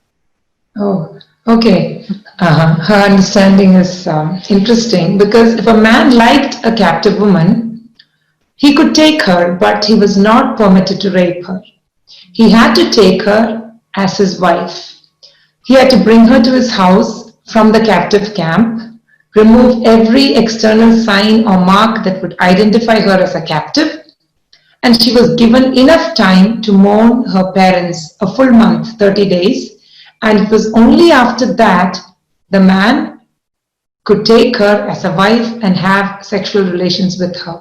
Oh, okay. Her understanding is interesting, because if a man liked a captive woman, He could take her, but he was not permitted to rape her. He had to take her as his wife. He had to bring her to his house from the captive camp, remove every external sign or mark that would identify her as a captive, and she was given enough time to mourn her parents, a full month, 30 days, and it was only after that the man could take her as a wife and have sexual relations with her.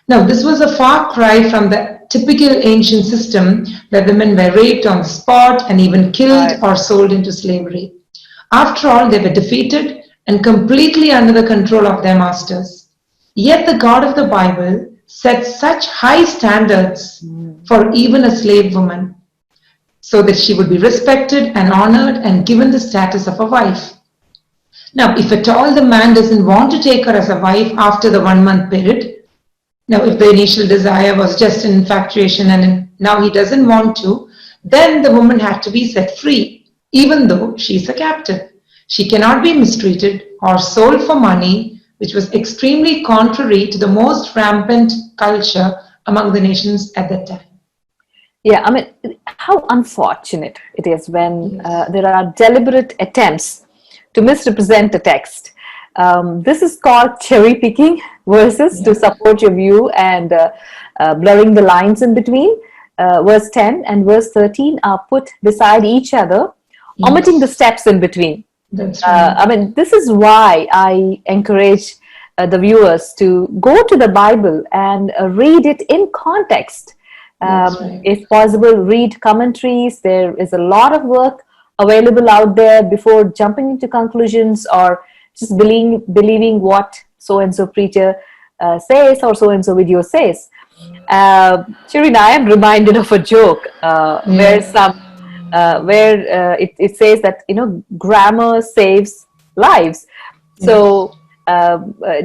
Now, this was a far cry from the typical ancient system where women were raped on the spot and even killed or sold into slavery. After all, they were defeated and completely under the control of their masters. Yet the God of the Bible set such high standards for even a slave woman so that she would be respected and honored and given the status of a wife. Now, if at all the man doesn't want to take her as a wife after the 1 month period, now if the initial desire was just an infatuation and now he doesn't want to, then the woman had to be set free, even though she's a captive. She cannot be mistreated or sold for money, which was extremely contrary to the most rampant culture among the nations at that time. Yeah, I mean, how unfortunate it is when there are deliberate attempts to misrepresent the text. This is called cherry picking verses to support your view and blurring the lines in between. Verse 10 and verse 13 are put beside each other, omitting the steps in between. That's right. I mean, this is why I encourage the viewers to go to the Bible and read it in context. Right. If possible, read commentaries. There is a lot of work available out there before jumping into conclusions or just believing what so-and-so preacher says or so-and-so video says. Shireen, I am reminded of a joke where it says that, grammar saves lives. So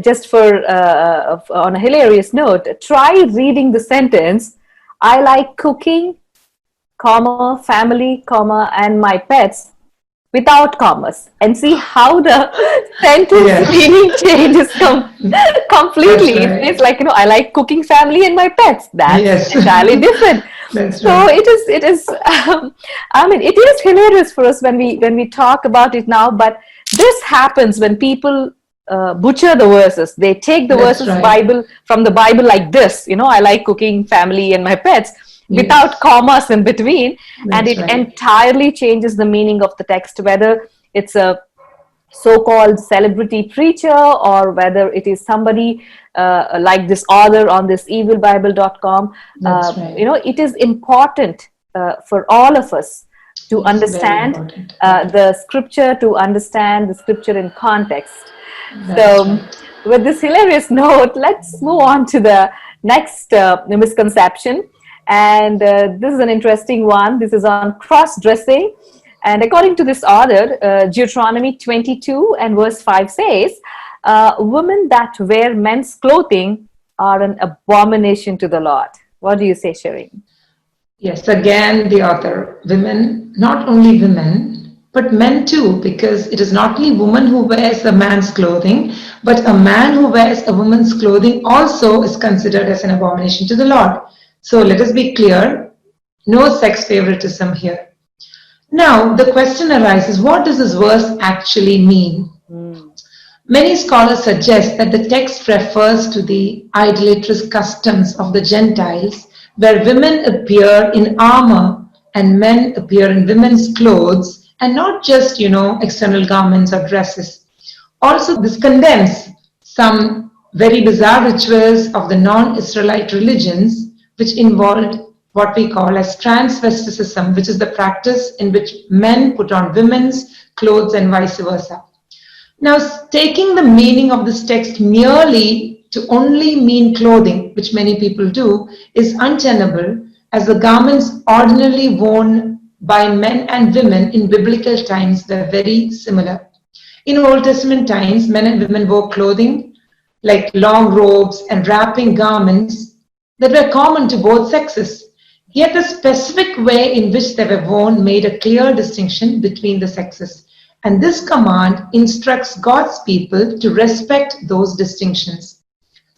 just on a hilarious note, try reading the sentence, I like cooking, comma, family, comma, and my pets, without commas, and see how the sentence meaning changes completely. Right. It's like, I like cooking, family, and my pets. That's entirely different. That's So right. it is. I mean, it is hilarious for us when we talk about it now. But this happens when people butcher the verses. They take the verses from the Bible like this. I like cooking, family, and my pets, without commas in between, and it entirely changes the meaning of the text, whether it's a so-called celebrity preacher or whether it is somebody like this author on this evilbible.com. It is important for all of us to understand the scripture, to understand the scripture in context. With this hilarious note, let's move on to the next misconception. And this is an interesting one. This is on cross-dressing. And according to this author, Deuteronomy 22 and verse 5 says, women that wear men's clothing are an abomination to the Lord. What do you say, Shireen? Yes, again, the author, women, not only women, but men too, because it is not only woman who wears a man's clothing, but a man who wears a woman's clothing also is considered as an abomination to the Lord. So let us be clear, no sex favoritism here. Now, the question arises, what does this verse actually mean? Many scholars suggest that the text refers to the idolatrous customs of the Gentiles, where women appear in armor and men appear in women's clothes, and not just, external garments or dresses. Also, this condemns some very bizarre rituals of the non-Israelite religions, which involved what we call as transvesticism, which is the practice in which men put on women's clothes and vice versa. Now, taking the meaning of this text merely to only mean clothing, which many people do, is untenable, as the garments ordinarily worn by men and women in biblical times were very similar. In Old Testament times, men and women wore clothing like long robes and wrapping garments that were common to both sexes. Yet the specific way in which they were worn made a clear distinction between the sexes. And this command instructs God's people to respect those distinctions.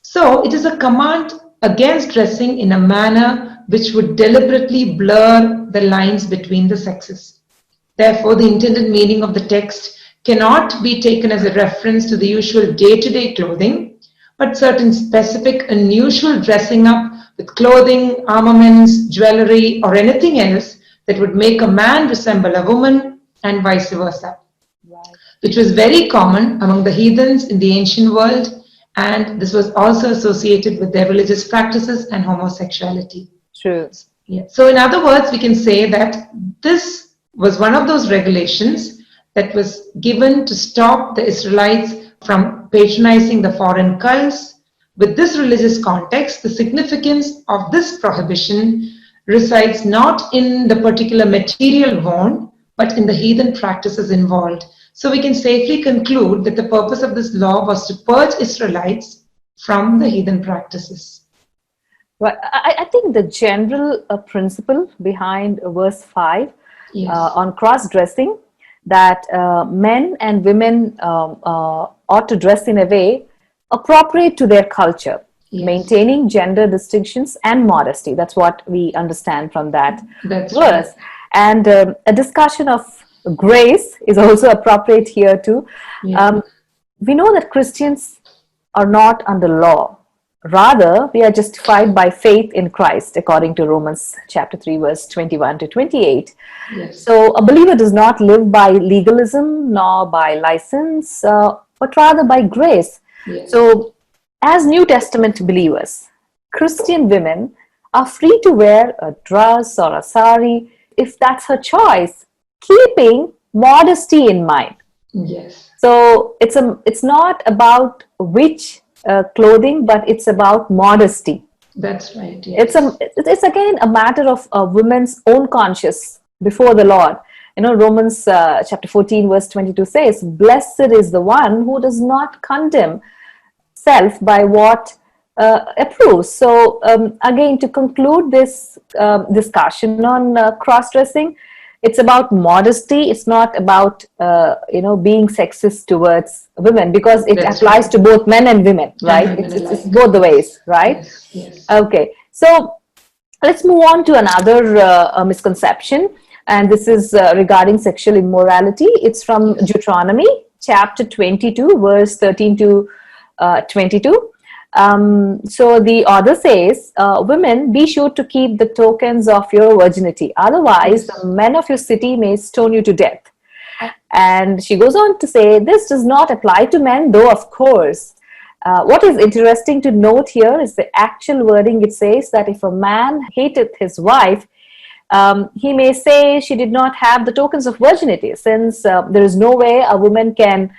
So it is a command against dressing in a manner which would deliberately blur the lines between the sexes. Therefore, the intended meaning of the text cannot be taken as a reference to the usual day-to-day clothing, but certain specific unusual dressing up with clothing, armaments, jewelry, or anything else that would make a man resemble a woman and vice versa, which was very common among the heathens in the ancient world, and this was also associated with their religious practices and homosexuality. True. Yeah. So in other words, we can say that this was one of those regulations that was given to stop the Israelites from patronizing the foreign cults. With this religious context, the significance of this prohibition resides not in the particular material worn, but in the heathen practices involved. So we can safely conclude that the purpose of this law was to purge Israelites from the heathen practices. Right. I think the general principle behind verse 5 on cross-dressing, that men and women ought to dress in a way appropriate to their culture, maintaining gender distinctions and modesty. That's what we understand from that verse. Right. And a discussion of grace is also appropriate here too. We know that Christians are not under law. Rather, we are justified by faith in Christ, according to Romans chapter 3, verse 21 to 28. So a believer does not live by legalism nor by license, but rather by grace. So as New Testament believers, Christian women are free to wear a dress or a sari if that's her choice, keeping modesty in mind. So it's not about which clothing, but it's about modesty. That's right. It's again a matter of a woman's own conscience before the Lord. You know, Romans chapter 14 verse 22 says, "Blessed is the one who does not condemn self by what approves." So again, to conclude this discussion on cross-dressing, it's about modesty. It's not about being sexist towards women, because it applies to both men and women, right? It's both the ways, right? Okay, so let's move on to another misconception, and this is regarding sexual immorality. It's from Deuteronomy chapter 22 verse 13 to 22. So the author says, women, be sure to keep the tokens of your virginity. Otherwise, the men of your city may stone you to death. And she goes on to say, this does not apply to men, though, of course. What is interesting to note here is the actual wording. It says that if a man hateth his wife, he may say she did not have the tokens of virginity, since there is no way a woman can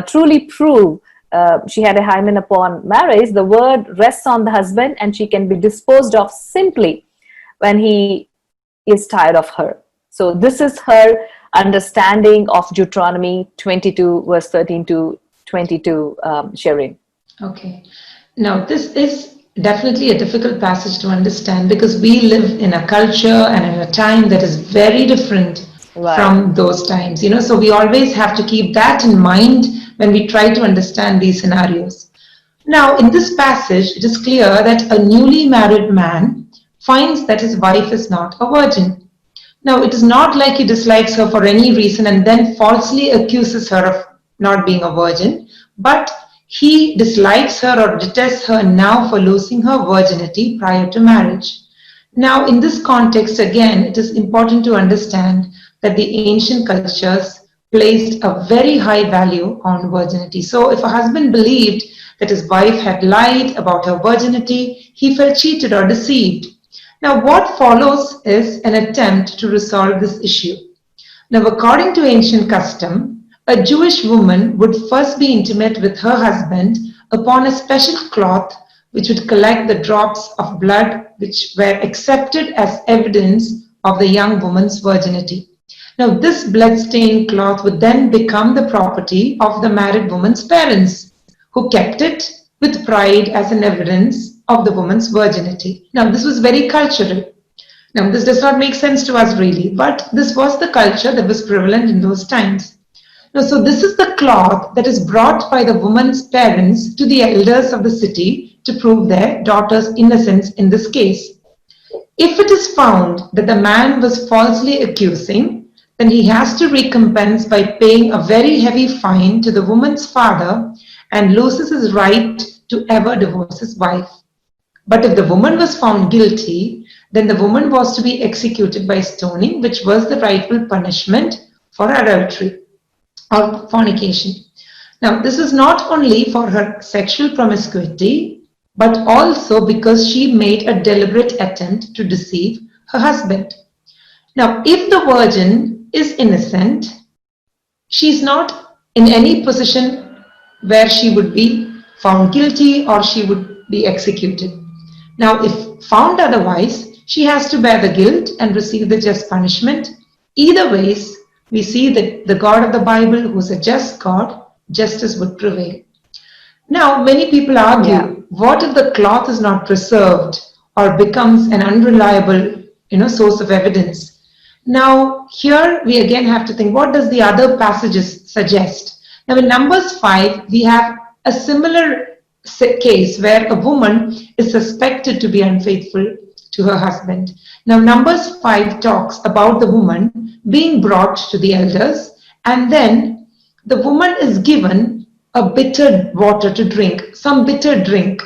truly prove she had a hymen upon marriage. The word rests on the husband, and she can be disposed of simply when he is tired of her. So this is her understanding of Deuteronomy 22 verse 13 to 22, Shireen. Okay. Now this is definitely a difficult passage to understand, because we live in a culture and in a time that is very different from those times. So we always have to keep that in mind when we try to understand these scenarios. Now, in this passage, it is clear that a newly married man finds that his wife is not a virgin. Now, it is not like he dislikes her for any reason and then falsely accuses her of not being a virgin, but he dislikes her or detests her now for losing her virginity prior to marriage. Now, in this context, again, it is important to understand that the ancient cultures placed a very high value on virginity. So if a husband believed that his wife had lied about her virginity, he felt cheated or deceived. Now what follows is an attempt to resolve this issue. Now, according to ancient custom, a Jewish woman would first be intimate with her husband upon a special cloth which would collect the drops of blood which were accepted as evidence of the young woman's virginity. Now, this blood-stained cloth would then become the property of the married woman's parents, who kept it with pride as an evidence of the woman's virginity. Now, this was very cultural. Now, this does not make sense to us really, but this was the culture that was prevalent in those times. Now, so this is the cloth that is brought by the woman's parents to the elders of the city to prove their daughter's innocence in this case. If it is found that the man was falsely accusing, then he has to recompense by paying a very heavy fine to the woman's father and loses his right to ever divorce his wife. But if the woman was found guilty, then the woman was to be executed by stoning, which was the rightful punishment for adultery or fornication. Now, this is not only for her sexual promiscuity, but also because she made a deliberate attempt to deceive her husband. Now, if the virgin is innocent, she's not in any position where she would be found guilty or she would be executed. Now, if found otherwise, she has to bear the guilt and receive the just punishment. Either ways, we see that the God of the Bible, who's a just God, justice would prevail. Now, many people argue, what if the cloth is not preserved or becomes an unreliable, source of evidence? Now, here we again have to think, what does the other passages suggest? Now, in Numbers 5, we have a similar case where a woman is suspected to be unfaithful to her husband. Now, Numbers 5 talks about the woman being brought to the elders, and then the woman is given a bitter water to drink, some bitter drink.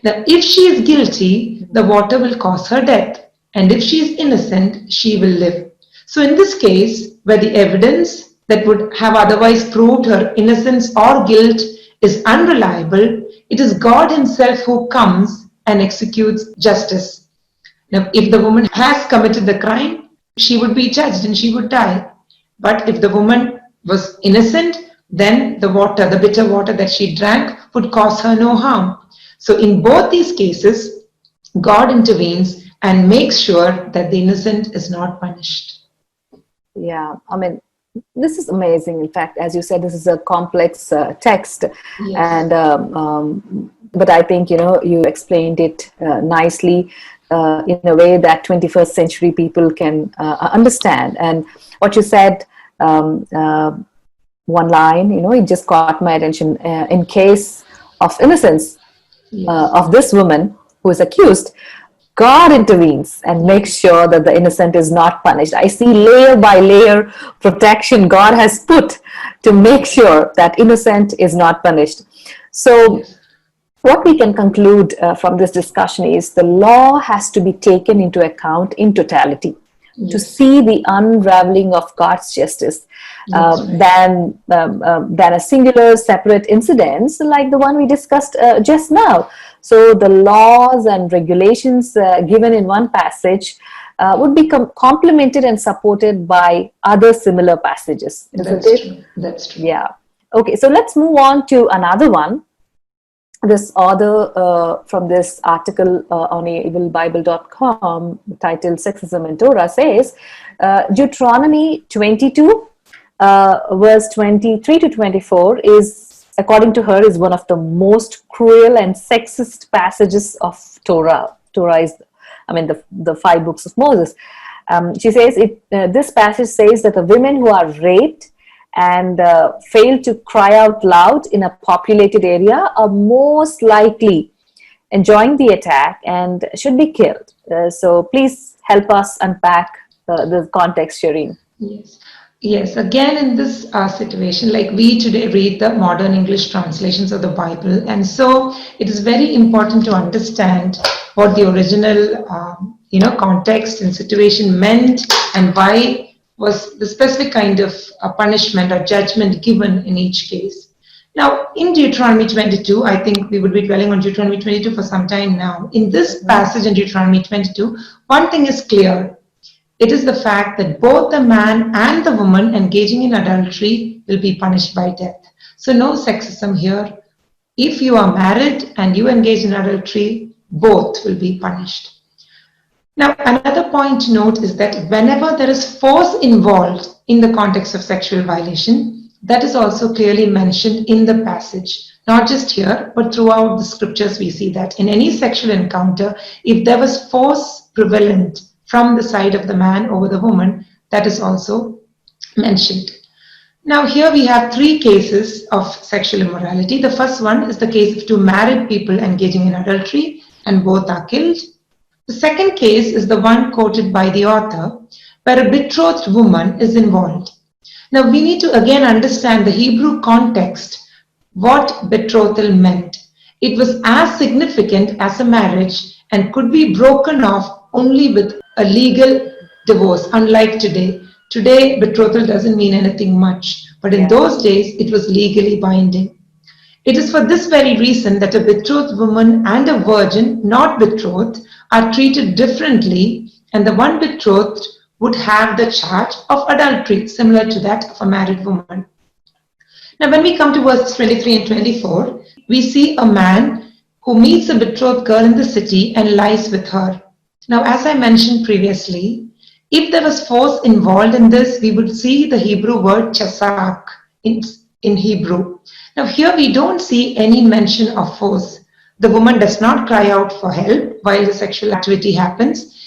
Now, if she is guilty, the water will cause her death, and if she is innocent, she will live. So in this case, where the evidence that would have otherwise proved her innocence or guilt is unreliable, it is God himself who comes and executes justice. Now, if the woman has committed the crime, she would be judged and she would die. But if the woman was innocent, then the bitter water that she drank would cause her no harm. So in both these cases, God intervenes and makes sure that the innocent is not punished. Yeah, I mean, this is amazing. In fact, as you said, this is a complex text, Yes. and but I think you explained it nicely in a way that 21st century people can understand. And what you said, one line, it just caught my attention. In case of innocence of this woman who is accused, God intervenes and makes sure that the innocent is not punished. I see layer by layer protection God has put to make sure that innocent is not punished. So what we can conclude from this discussion is the law has to be taken into account in totality to see the unraveling of God's justice than a singular separate incidents like the one we discussed just now. So the laws and regulations given in one passage would be complemented and supported by other similar passages. Isn't it? True. That's true. Yeah. Okay, so let's move on to another one. This author from this article on evilbible.com titled Sexism in Torah says, Deuteronomy 22 verse 23 to 24 is, according to her, is one of the most cruel and sexist passages of Torah. Torah is, the 5 books of Moses. She says, this passage says that the women who are raped and fail to cry out loud in a populated area are most likely enjoying the attack and should be killed. So please help us unpack the context, Shireen. Yes, again in this situation, like we today read the modern English translations of the Bible, and so it is very important to understand what the original context and situation meant and why was the specific kind of punishment or judgment given in each case. Now, in Deuteronomy 22, I think we would be dwelling on Deuteronomy 22 for some time now. In this passage in Deuteronomy 22, one thing is clear. It is the fact that both the man and the woman engaging in adultery will be punished by death. So no sexism here. If you are married and you engage in adultery, both will be punished. Now, another point to note is that whenever there is force involved in the context of sexual violation, that is also clearly mentioned in the passage. Not just here, but throughout the scriptures we see that in any sexual encounter, if there was force prevalent from the side of the man over the woman, that is also mentioned. Now, here we have three cases of sexual immorality. The first one is the case of two married people engaging in adultery, and both are killed. The second case is the one quoted by the author, where a betrothed woman is involved. Now, we need to again understand the Hebrew context, what betrothal meant. It was as significant as a marriage and could be broken off only with a legal divorce, unlike today. Today, betrothal doesn't mean anything much, but in Yeah. those days, it was legally binding. It is for this very reason that a betrothed woman and a virgin not betrothed are treated differently, and the one betrothed would have the charge of adultery, similar to that of a married woman. Now, when we come to verses 23 and 24, we see a man who meets a betrothed girl in the city and lies with her. Now, as I mentioned previously, if there was force involved in this, we would see the Hebrew word chasak in Hebrew. Now, here we don't see any mention of force. The woman does not cry out for help while the sexual activity happens.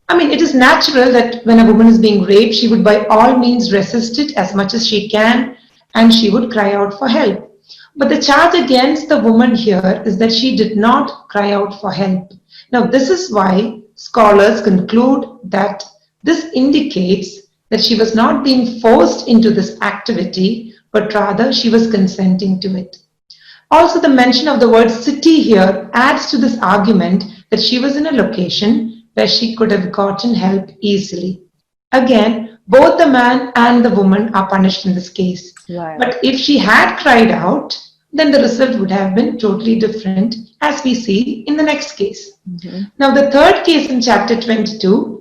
I mean, it is natural that when a woman is being raped, she would by all means resist it as much as she can, and she would cry out for help. But the charge against the woman here is that she did not cry out for help. Now, this is why scholars conclude that this indicates that she was not being forced into this activity, but rather she was consenting to it. Also, the mention of the word city here adds to this argument that she was in a location where she could have gotten help easily. Again, both the man and the woman are punished in this case. Right. But if she had cried out, then the result would have been totally different, as we see in the next case. Now, the third case in chapter 22,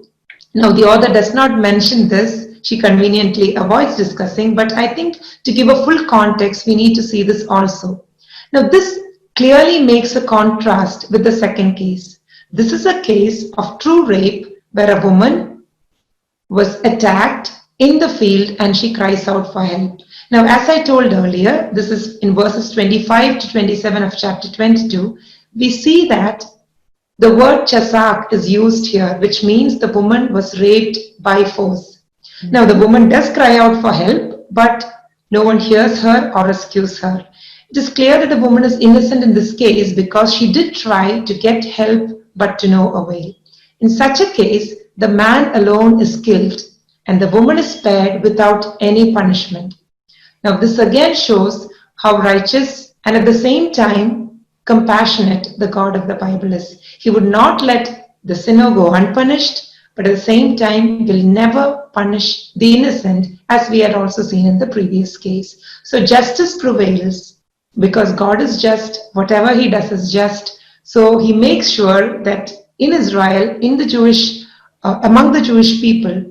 now the author does not mention this, she conveniently avoids discussing, but I think to give a full context, we need to see this also. Now, this clearly makes a contrast with the second case. This is a case of true rape where a woman was attacked in the field and she cries out for help. Now, as I told earlier, this is in verses 25 to 27 of chapter 22, we see that the word chasak is used here, which means the woman was raped by force. Now, the woman does cry out for help, but no one hears her or rescues her. It is clear that the woman is innocent in this case because she did try to get help, but to no avail. In such a case, the man alone is killed and the woman is spared without any punishment. Now, this again shows how righteous and at the same time compassionate the God of the Bible is. He would not let the sinner go unpunished, but at the same time will never punish the innocent, as we had also seen in the previous case. So justice prevails because God is just, whatever he does is just. So he makes sure that in Israel, in the among the Jewish people,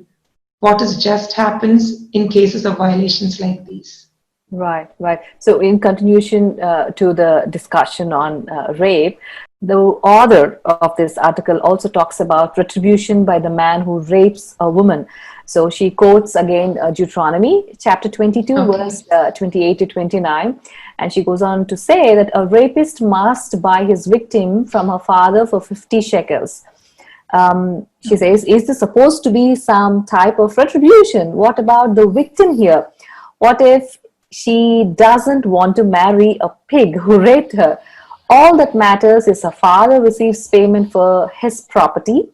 what is just happens in cases of violations like these. Right, right. So in continuation to the discussion on rape, the author of this article also talks about retribution by the man who rapes a woman. So she quotes again Deuteronomy chapter 22, verse 28 to 29. And she goes on to say that a rapist must buy his victim from her father for 50 shekels. She says, is this supposed to be some type of retribution? What about the victim here? What if she doesn't want to marry a pig who raped her? All that matters is her father receives payment for his property.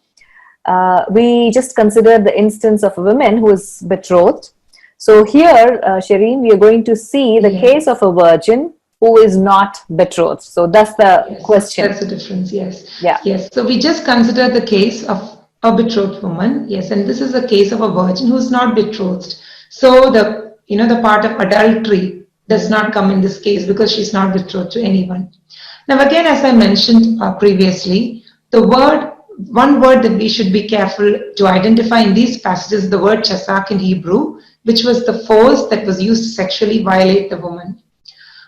We just considered the instance of a woman who is betrothed. So here, Shireen, we are going to see the case of a virgin who is not betrothed. So that's the question. That's the difference, yes. Yeah. Yes. So we just considered the case of a betrothed woman. Yes. And this is a case of a virgin who's not betrothed. So the part of adultery does not come in this case because she's not betrothed to anyone. Now, again, as I mentioned previously, one word that we should be careful to identify in these passages is the word chasak in Hebrew, which was the force that was used to sexually violate the woman.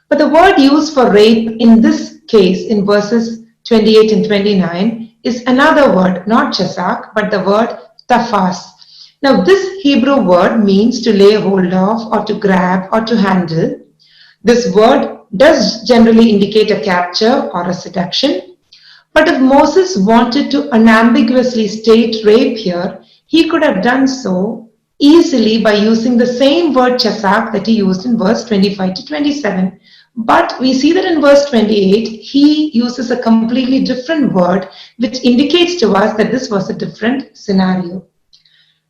But the word used for rape in this case, in verses 28 and 29, is another word, not chasak, but the word tafas. Now, this Hebrew word means to lay hold of, or to grab, or to handle. This word does generally indicate a capture or a seduction. But if Moses wanted to unambiguously state rape here, he could have done so easily by using the same word chasak that he used in verse 25 to 27. But we see that in verse 28, he uses a completely different word, which indicates to us that this was a different scenario.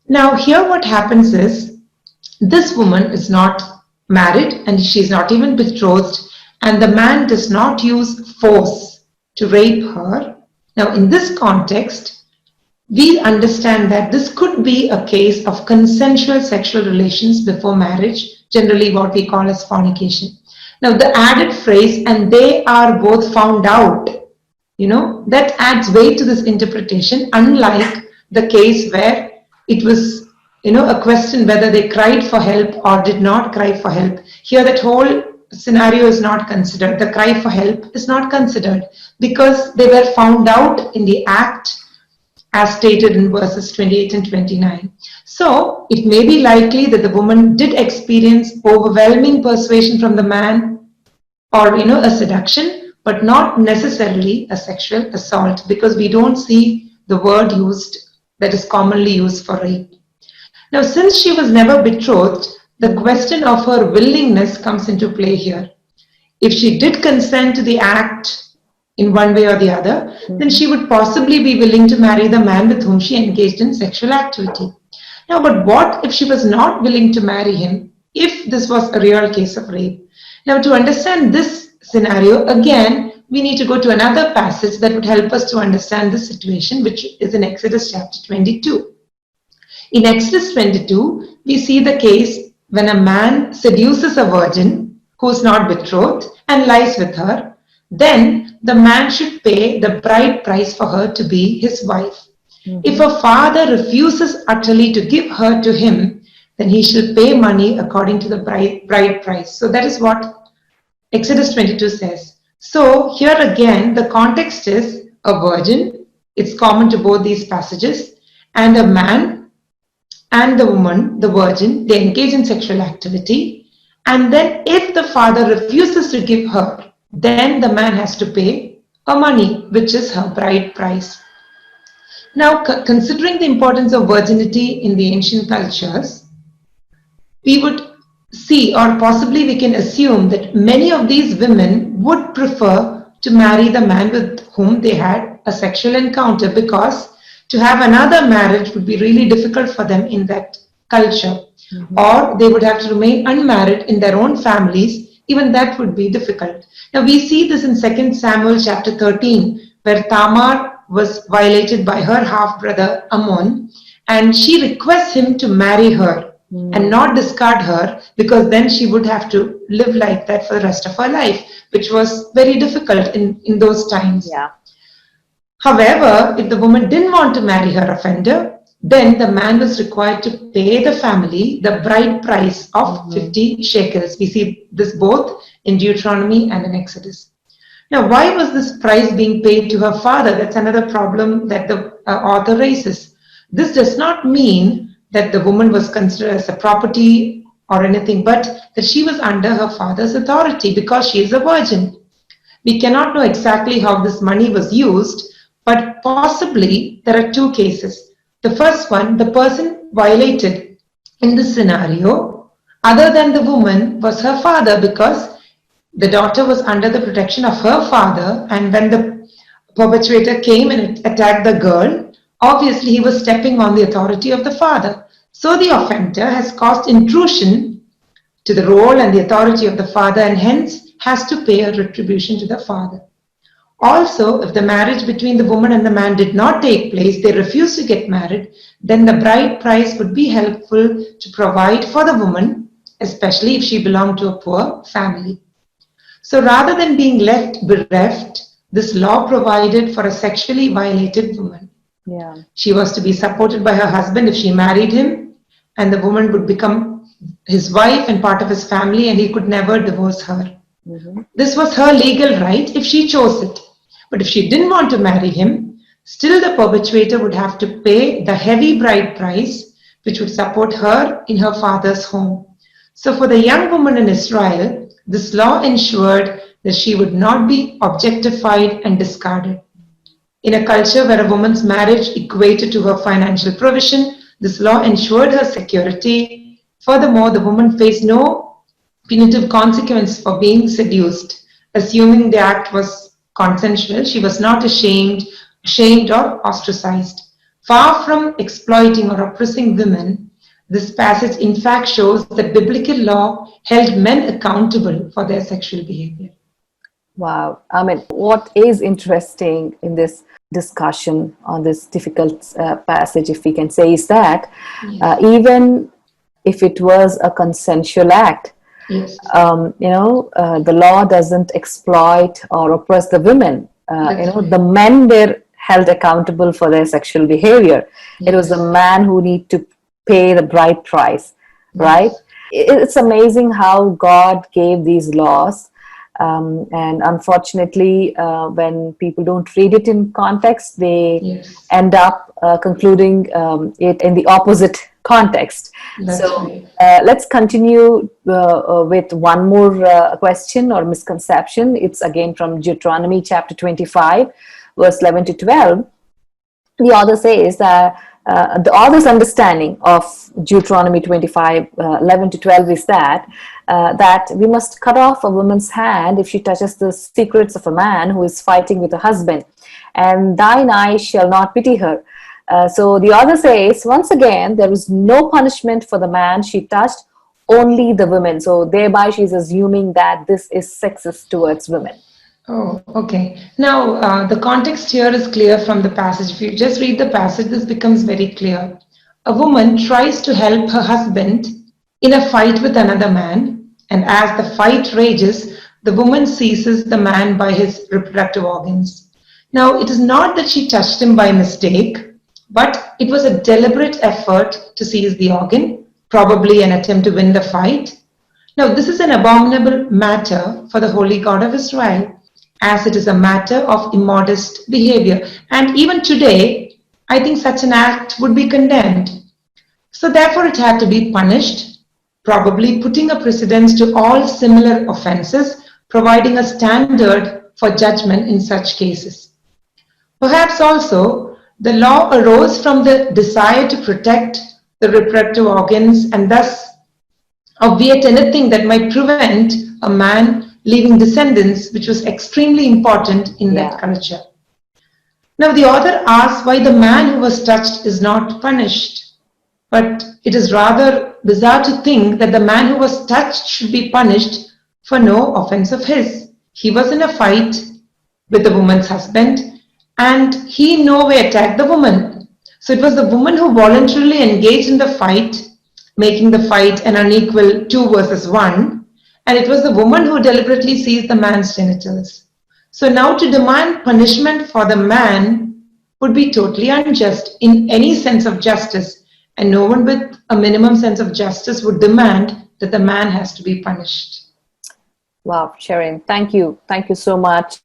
Now, here what happens is this woman is not married and she's not even betrothed, and the man does not use force to rape her. Now, in this context, we understand that this could be a case of consensual sexual relations before marriage, generally what we call as fornication. Now, the added phrase, and they are both found out, that adds weight to this interpretation, unlike the case where it was, a question whether they cried for help or did not cry for help. Here, that whole scenario is not considered. The cry for help is not considered because they were found out in the act as stated in verses 28 and 29. So it may be likely that the woman did experience overwhelming persuasion from the man or a seduction, but not necessarily a sexual assault, because we don't see the word used that is commonly used for rape. Now, since she was never betrothed, the question of her willingness comes into play here. If she did consent to the act in one way or the other, then she would possibly be willing to marry the man with whom she engaged in sexual activity. Now, but what if she was not willing to marry him, if this was a real case of rape? Now, to understand this scenario, again, we need to go to another passage that would help us to understand the situation, which is in Exodus chapter 22. In Exodus 22, we see the case when a man seduces a virgin who is not betrothed and lies with her. Then the man should pay the bride price for her to be his wife. If a father refuses utterly to give her to him, then he shall pay money according to the bride price. So that is what Exodus 22 says. So here again, the context is a virgin. It's common to both these passages. And a man and the woman, the virgin, they engage in sexual activity. And then if the father refuses to give her, then the man has to pay a money, which is her bride price. Now, considering the importance of virginity in the ancient cultures, we would see, or possibly we can assume, that many of these women would prefer to marry the man with whom they had a sexual encounter, because to have another marriage would be really difficult for them in that culture. Or they would have to remain unmarried in their own families. Even that would be difficult. Now, we see this in 2 Samuel chapter 13, where Tamar was violated by her half-brother Ammon, and she requests him to marry her and not discard her, because then she would have to live like that for the rest of her life, which was very difficult in those times. Yeah. However, if the woman didn't want to marry her offender, then the man was required to pay the family the bride price of 50 shekels. We see this both in Deuteronomy and in Exodus. Now, why was this price being paid to her father? That's another problem that the author raises. This does not mean that the woman was considered as a property or anything, but that she was under her father's authority because she is a virgin. We cannot know exactly how this money was used, but possibly there are two cases. The first one, the person violated in this scenario, other than the woman, was her father, because the daughter was under the protection of her father, and when the perpetrator came and attacked the girl, obviously he was stepping on the authority of the father. So the offender has caused intrusion to the role and the authority of the father, and hence has to pay a retribution to the father. Also, if the marriage between the woman and the man did not take place, they refused to get married, then the bride price would be helpful to provide for the woman, especially if she belonged to a poor family. So rather than being left bereft, this law provided for a sexually violated woman. Yeah. She was to be supported by her husband if she married him, and the woman would become his wife and part of his family, and he could never divorce her. This was her legal right if she chose it. But if she didn't want to marry him, still the perpetrator would have to pay the heavy bride price, which would support her in her father's home. So for the young woman in Israel, this law ensured that she would not be objectified and discarded. In a culture where a woman's marriage equated to her financial provision, This law ensured her security. Furthermore, the woman faced no punitive consequence for being seduced. Assuming the act was consensual, she was not ashamed or ostracized. Far from exploiting or oppressing women, this passage in fact shows that biblical law held men accountable for their sexual behavior. Wow. I mean, what is interesting in this discussion on this difficult passage, if we can say, is that even if it was a consensual act, Yes. The law doesn't exploit or oppress the women. The men were held accountable for their sexual behavior. It was the man who need to pay the bride price, right? It's amazing how God gave these laws. And unfortunately, when people don't read it in context, they end up concluding it in the opposite context. Let's continue with one more question or misconception. It's again from Deuteronomy chapter 25, verse 11 to 12. The author says that the author's understanding of Deuteronomy 25, 11 to 12 is that we must cut off a woman's hand if she touches the secrets of a man who is fighting with a husband, and thine eye shall not pity her. So the author says, once again, there is no punishment for the man she touched, only the women. So thereby she's assuming that this is sexist towards women. Oh, okay. Now, the context here is clear from the passage. If you just read the passage, this becomes very clear. A woman tries to help her husband in a fight with another man, and as the fight rages, the woman seizes the man by his reproductive organs. Now, it is not that she touched him by mistake, but it was a deliberate effort to seize the organ, probably an attempt to win the fight. Now, this is an abominable matter for the holy God of Israel, as it is a matter of immodest behavior. And even today, I think such an act would be condemned. So therefore, it had to be punished, probably putting a precedence to all similar offenses, providing a standard for judgment in such cases. Perhaps also, the law arose from the desire to protect the reproductive organs and thus obviate anything that might prevent a man leaving descendants, which was extremely important in that culture. Now, the author asks why the man who was touched is not punished. But it is rather bizarre to think that the man who was touched should be punished for no offense of his. He was in a fight with the woman's husband, and he in no way attacked the woman. So it was the woman who voluntarily engaged in the fight, making the fight an unequal 2 versus 1, and it was the woman who deliberately seized the man's genitals. So now to demand punishment for the man would be totally unjust in any sense of justice, and no one with a minimum sense of justice would demand that the man has to be punished. Wow, Sharon, thank you. Thank you so much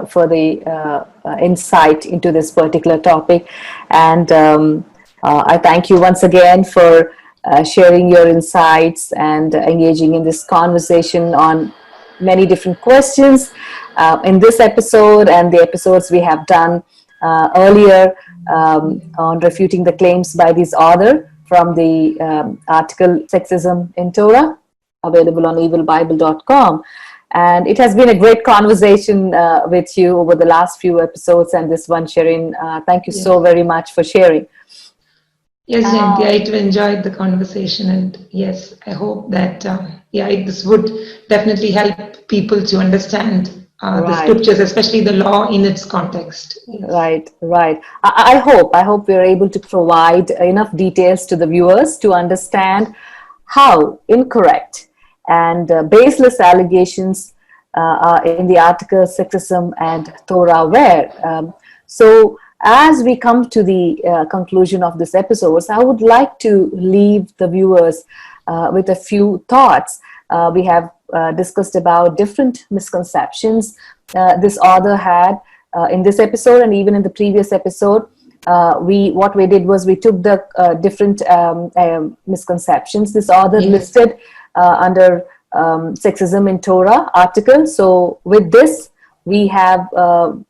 for the insight into this particular topic. And I thank you once again for sharing your insights and engaging in this conversation on many different questions in this episode and the episodes we have done earlier on refuting the claims by this author from the article Sexism in Torah, available on evilbible.com. And it has been a great conversation with you over the last few episodes and this one, Sharon. Thank you so very much for sharing. Yes, Jayanti, I too enjoyed the conversation, and yes, I hope that this would definitely help people to understand the scriptures, especially the law in its context. Right. I hope we're able to provide enough details to the viewers to understand how incorrect and baseless allegations in the article Sexism and Torah were. So as we come to the conclusion of this episode, I would like to leave the viewers with a few thoughts. We have discussed about different misconceptions this author had in this episode and even in the previous episode. What we did was we took the different misconceptions this author listed under Sexism in Torah article. So with this, we have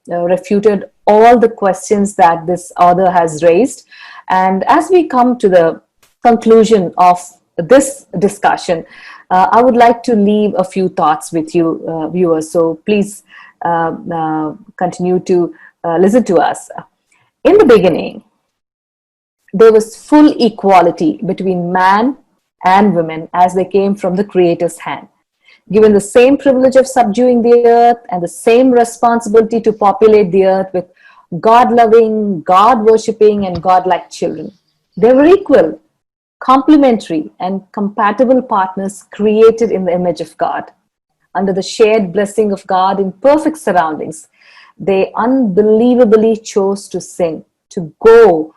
refuted all the questions that this author has raised. And as we come to the conclusion of this discussion, I would like to leave a few thoughts with you, viewers. So please continue to listen to us. In the beginning, there was full equality between man and women as they came from the Creator's hand, given the same privilege of subduing the earth and the same responsibility to populate the earth with God-loving, God-worshipping, and God-like children. They were equal, complementary, and compatible partners created in the image of God. Under the shared blessing of God in perfect surroundings, they unbelievably chose to sin, to go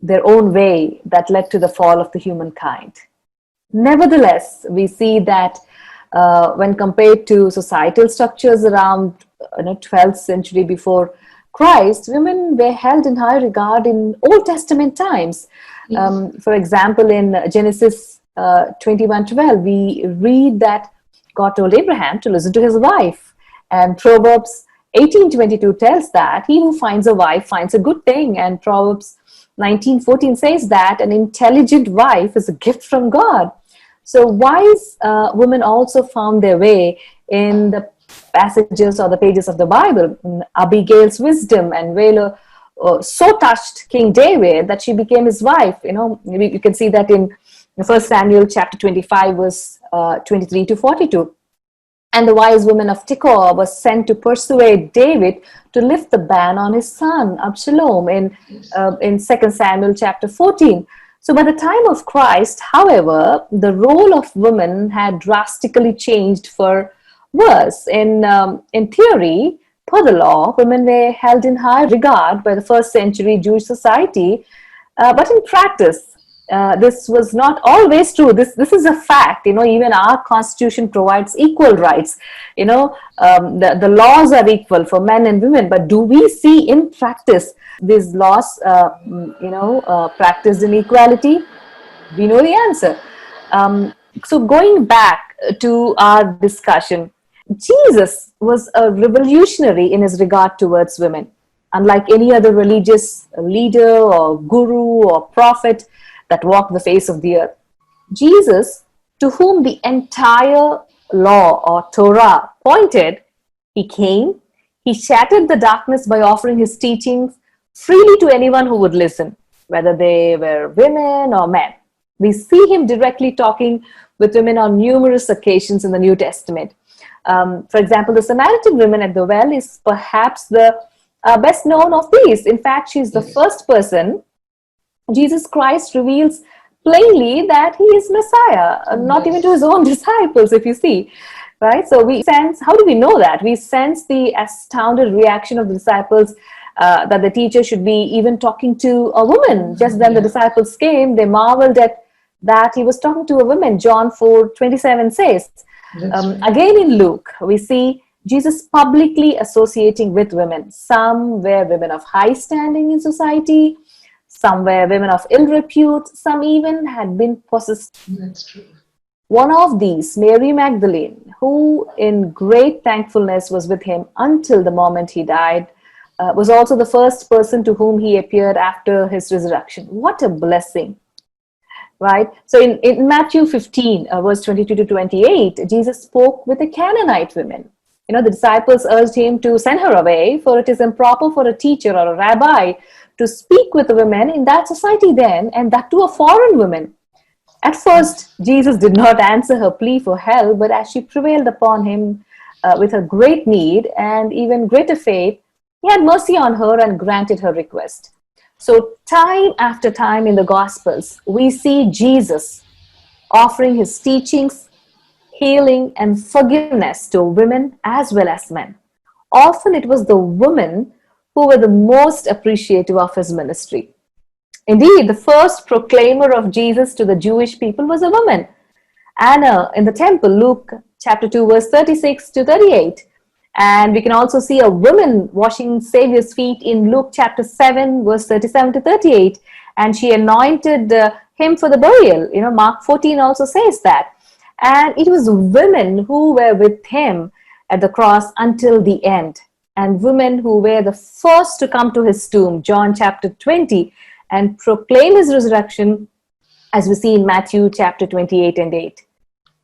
their own way that led to the fall of the humankind. Nevertheless, we see that when compared to societal structures around 12th century before Christ, women were held in high regard in Old Testament times. For example, in Genesis 21:12, we read that God told Abraham to listen to his wife. And Proverbs 18:22 tells that he who finds a wife finds a good thing. And Proverbs 19:14 says that an intelligent wife is a gift from God. So wise women also found their way in the passages or the pages of the Bible. Abigail's wisdom and valor so touched King David that she became his wife. You can see that in 1 Samuel chapter 25, verse 23 to 42. And the wise woman of Tekoa was sent to persuade David to lift the ban on his son Absalom in 2 Samuel chapter 14. So by the time of Christ, however, the role of women had drastically changed for worse. In theory, per the law, women were held in high regard by the first century Jewish society, but in practice, this was not always true. This is a fact. Even our constitution provides equal rights. The laws are equal for men and women, but do we see in practice these laws practiced in equality? We know the answer. So going back to our discussion, Jesus was a revolutionary in his regard towards women. Unlike any other religious leader or guru or prophet that walked the face of the earth, Jesus, to whom the entire law or Torah pointed, he came, he shattered the darkness by offering his teachings freely to anyone who would listen, whether they were women or men. We see him directly talking with women on numerous occasions in the New Testament. For example, the Samaritan woman at the well is perhaps the best known of these. In fact, she's the first person Jesus Christ reveals plainly that he is Messiah, not even to his own disciples, if you see, right? So we sense, how do we know that? We sense the astounded reaction of the disciples that the teacher should be even talking to a woman. Just then the disciples came, they marveled at that he was talking to a woman. John 4:27 says. Again in Luke, we see Jesus publicly associating with women. Some were women of high standing in society, some were women of ill repute, some even had been possessed. That's true. One of these, Mary Magdalene, who in great thankfulness was with him until the moment he died, was also the first person to whom he appeared after his resurrection. What a blessing, right? So in Matthew 15, verse 22 to 28, Jesus spoke with a Canaanite woman. The disciples urged him to send her away, for it is improper for a teacher or a rabbi to speak with women in that society then, and that to a foreign woman. At first, Jesus did not answer her plea for help, but as she prevailed upon him with her great need and even greater faith, he had mercy on her and granted her request. So time after time in the Gospels, we see Jesus offering his teachings, healing, and forgiveness to women as well as men. Often it was the women who were the most appreciative of his ministry. Indeed, the first proclaimer of Jesus to the Jewish people was a woman, Anna, in the temple, Luke chapter 2, verse 36 to 38. And we can also see a woman washing Savior's feet in Luke chapter 7, verse 37 to 38. And she anointed him for the burial. Mark 14 also says that. And it was women who were with him at the cross until the end. And women who were the first to come to his tomb, John chapter 20. and proclaim his resurrection, as we see in Matthew chapter 28 and 8.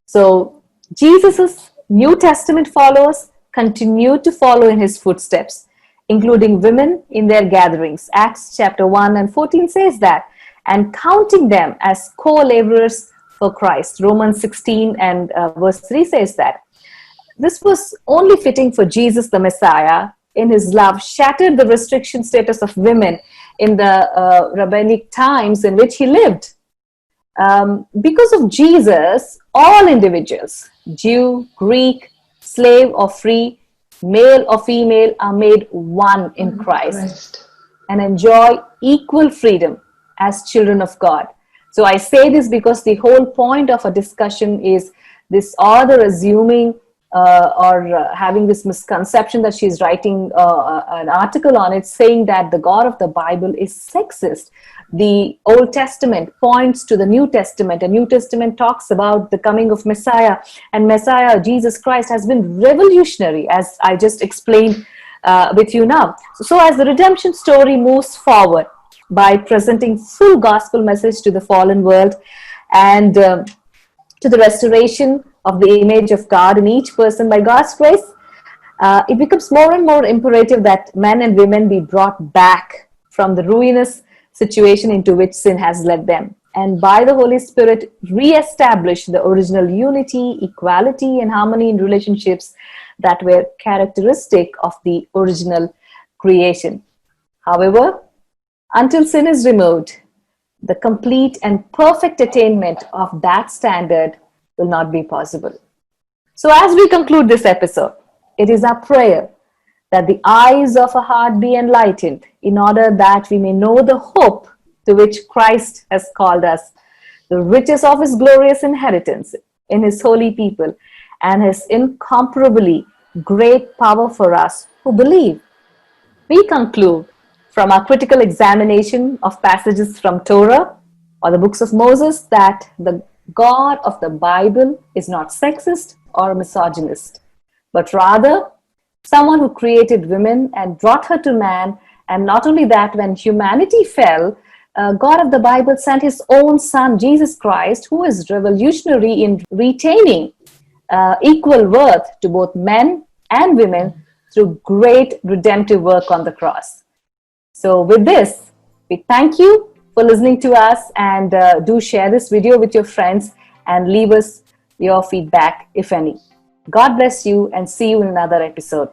So Jesus' New Testament followers continue to follow in his footsteps, including women in their gatherings. Acts chapter 1 and 14 says that, and counting them as co-laborers for Christ. Romans 16 and verse 3 says that. This was only fitting for Jesus the Messiah. In his love, shattered the restriction status of women in the rabbinic times in which he lived. Because of Jesus, all individuals, Jew, Greek, slave or free, male or female, are made one in Christ and enjoy equal freedom as children of God. So I say this because the whole point of a discussion is this author assuming or having this misconception that she's writing an article on it, saying that the God of the Bible is sexist. The Old Testament points to the New Testament. The New Testament talks about the coming of Messiah, and Messiah, Jesus Christ, has been revolutionary, as I just explained with you now. So as the redemption story moves forward by presenting full gospel message to the fallen world and to the restoration of the image of God in each person by God's grace, it becomes more and more imperative that men and women be brought back from the ruinous situation into which sin has led them, and by the Holy Spirit re-establish the original unity, equality, and harmony in relationships that were characteristic of the original creation. However, until sin is removed, the complete and perfect attainment of that standard will not be possible. So as we conclude this episode, it is our prayer that the eyes of our heart be enlightened in order that we may know the hope to which Christ has called us, the riches of his glorious inheritance in his holy people, and his incomparably great power for us who believe. We conclude from our critical examination of passages from Torah or the books of Moses that the God of the Bible is not sexist or misogynist, but rather someone who created women and brought her to man. And not only that, when humanity fell, God of the Bible sent his own son, Jesus Christ, who is revolutionary in retaining equal worth to both men and women through great redemptive work on the cross. So with this, we thank you for listening to us, and do share this video with your friends and leave us your feedback, if any. God bless you, and see you in another episode.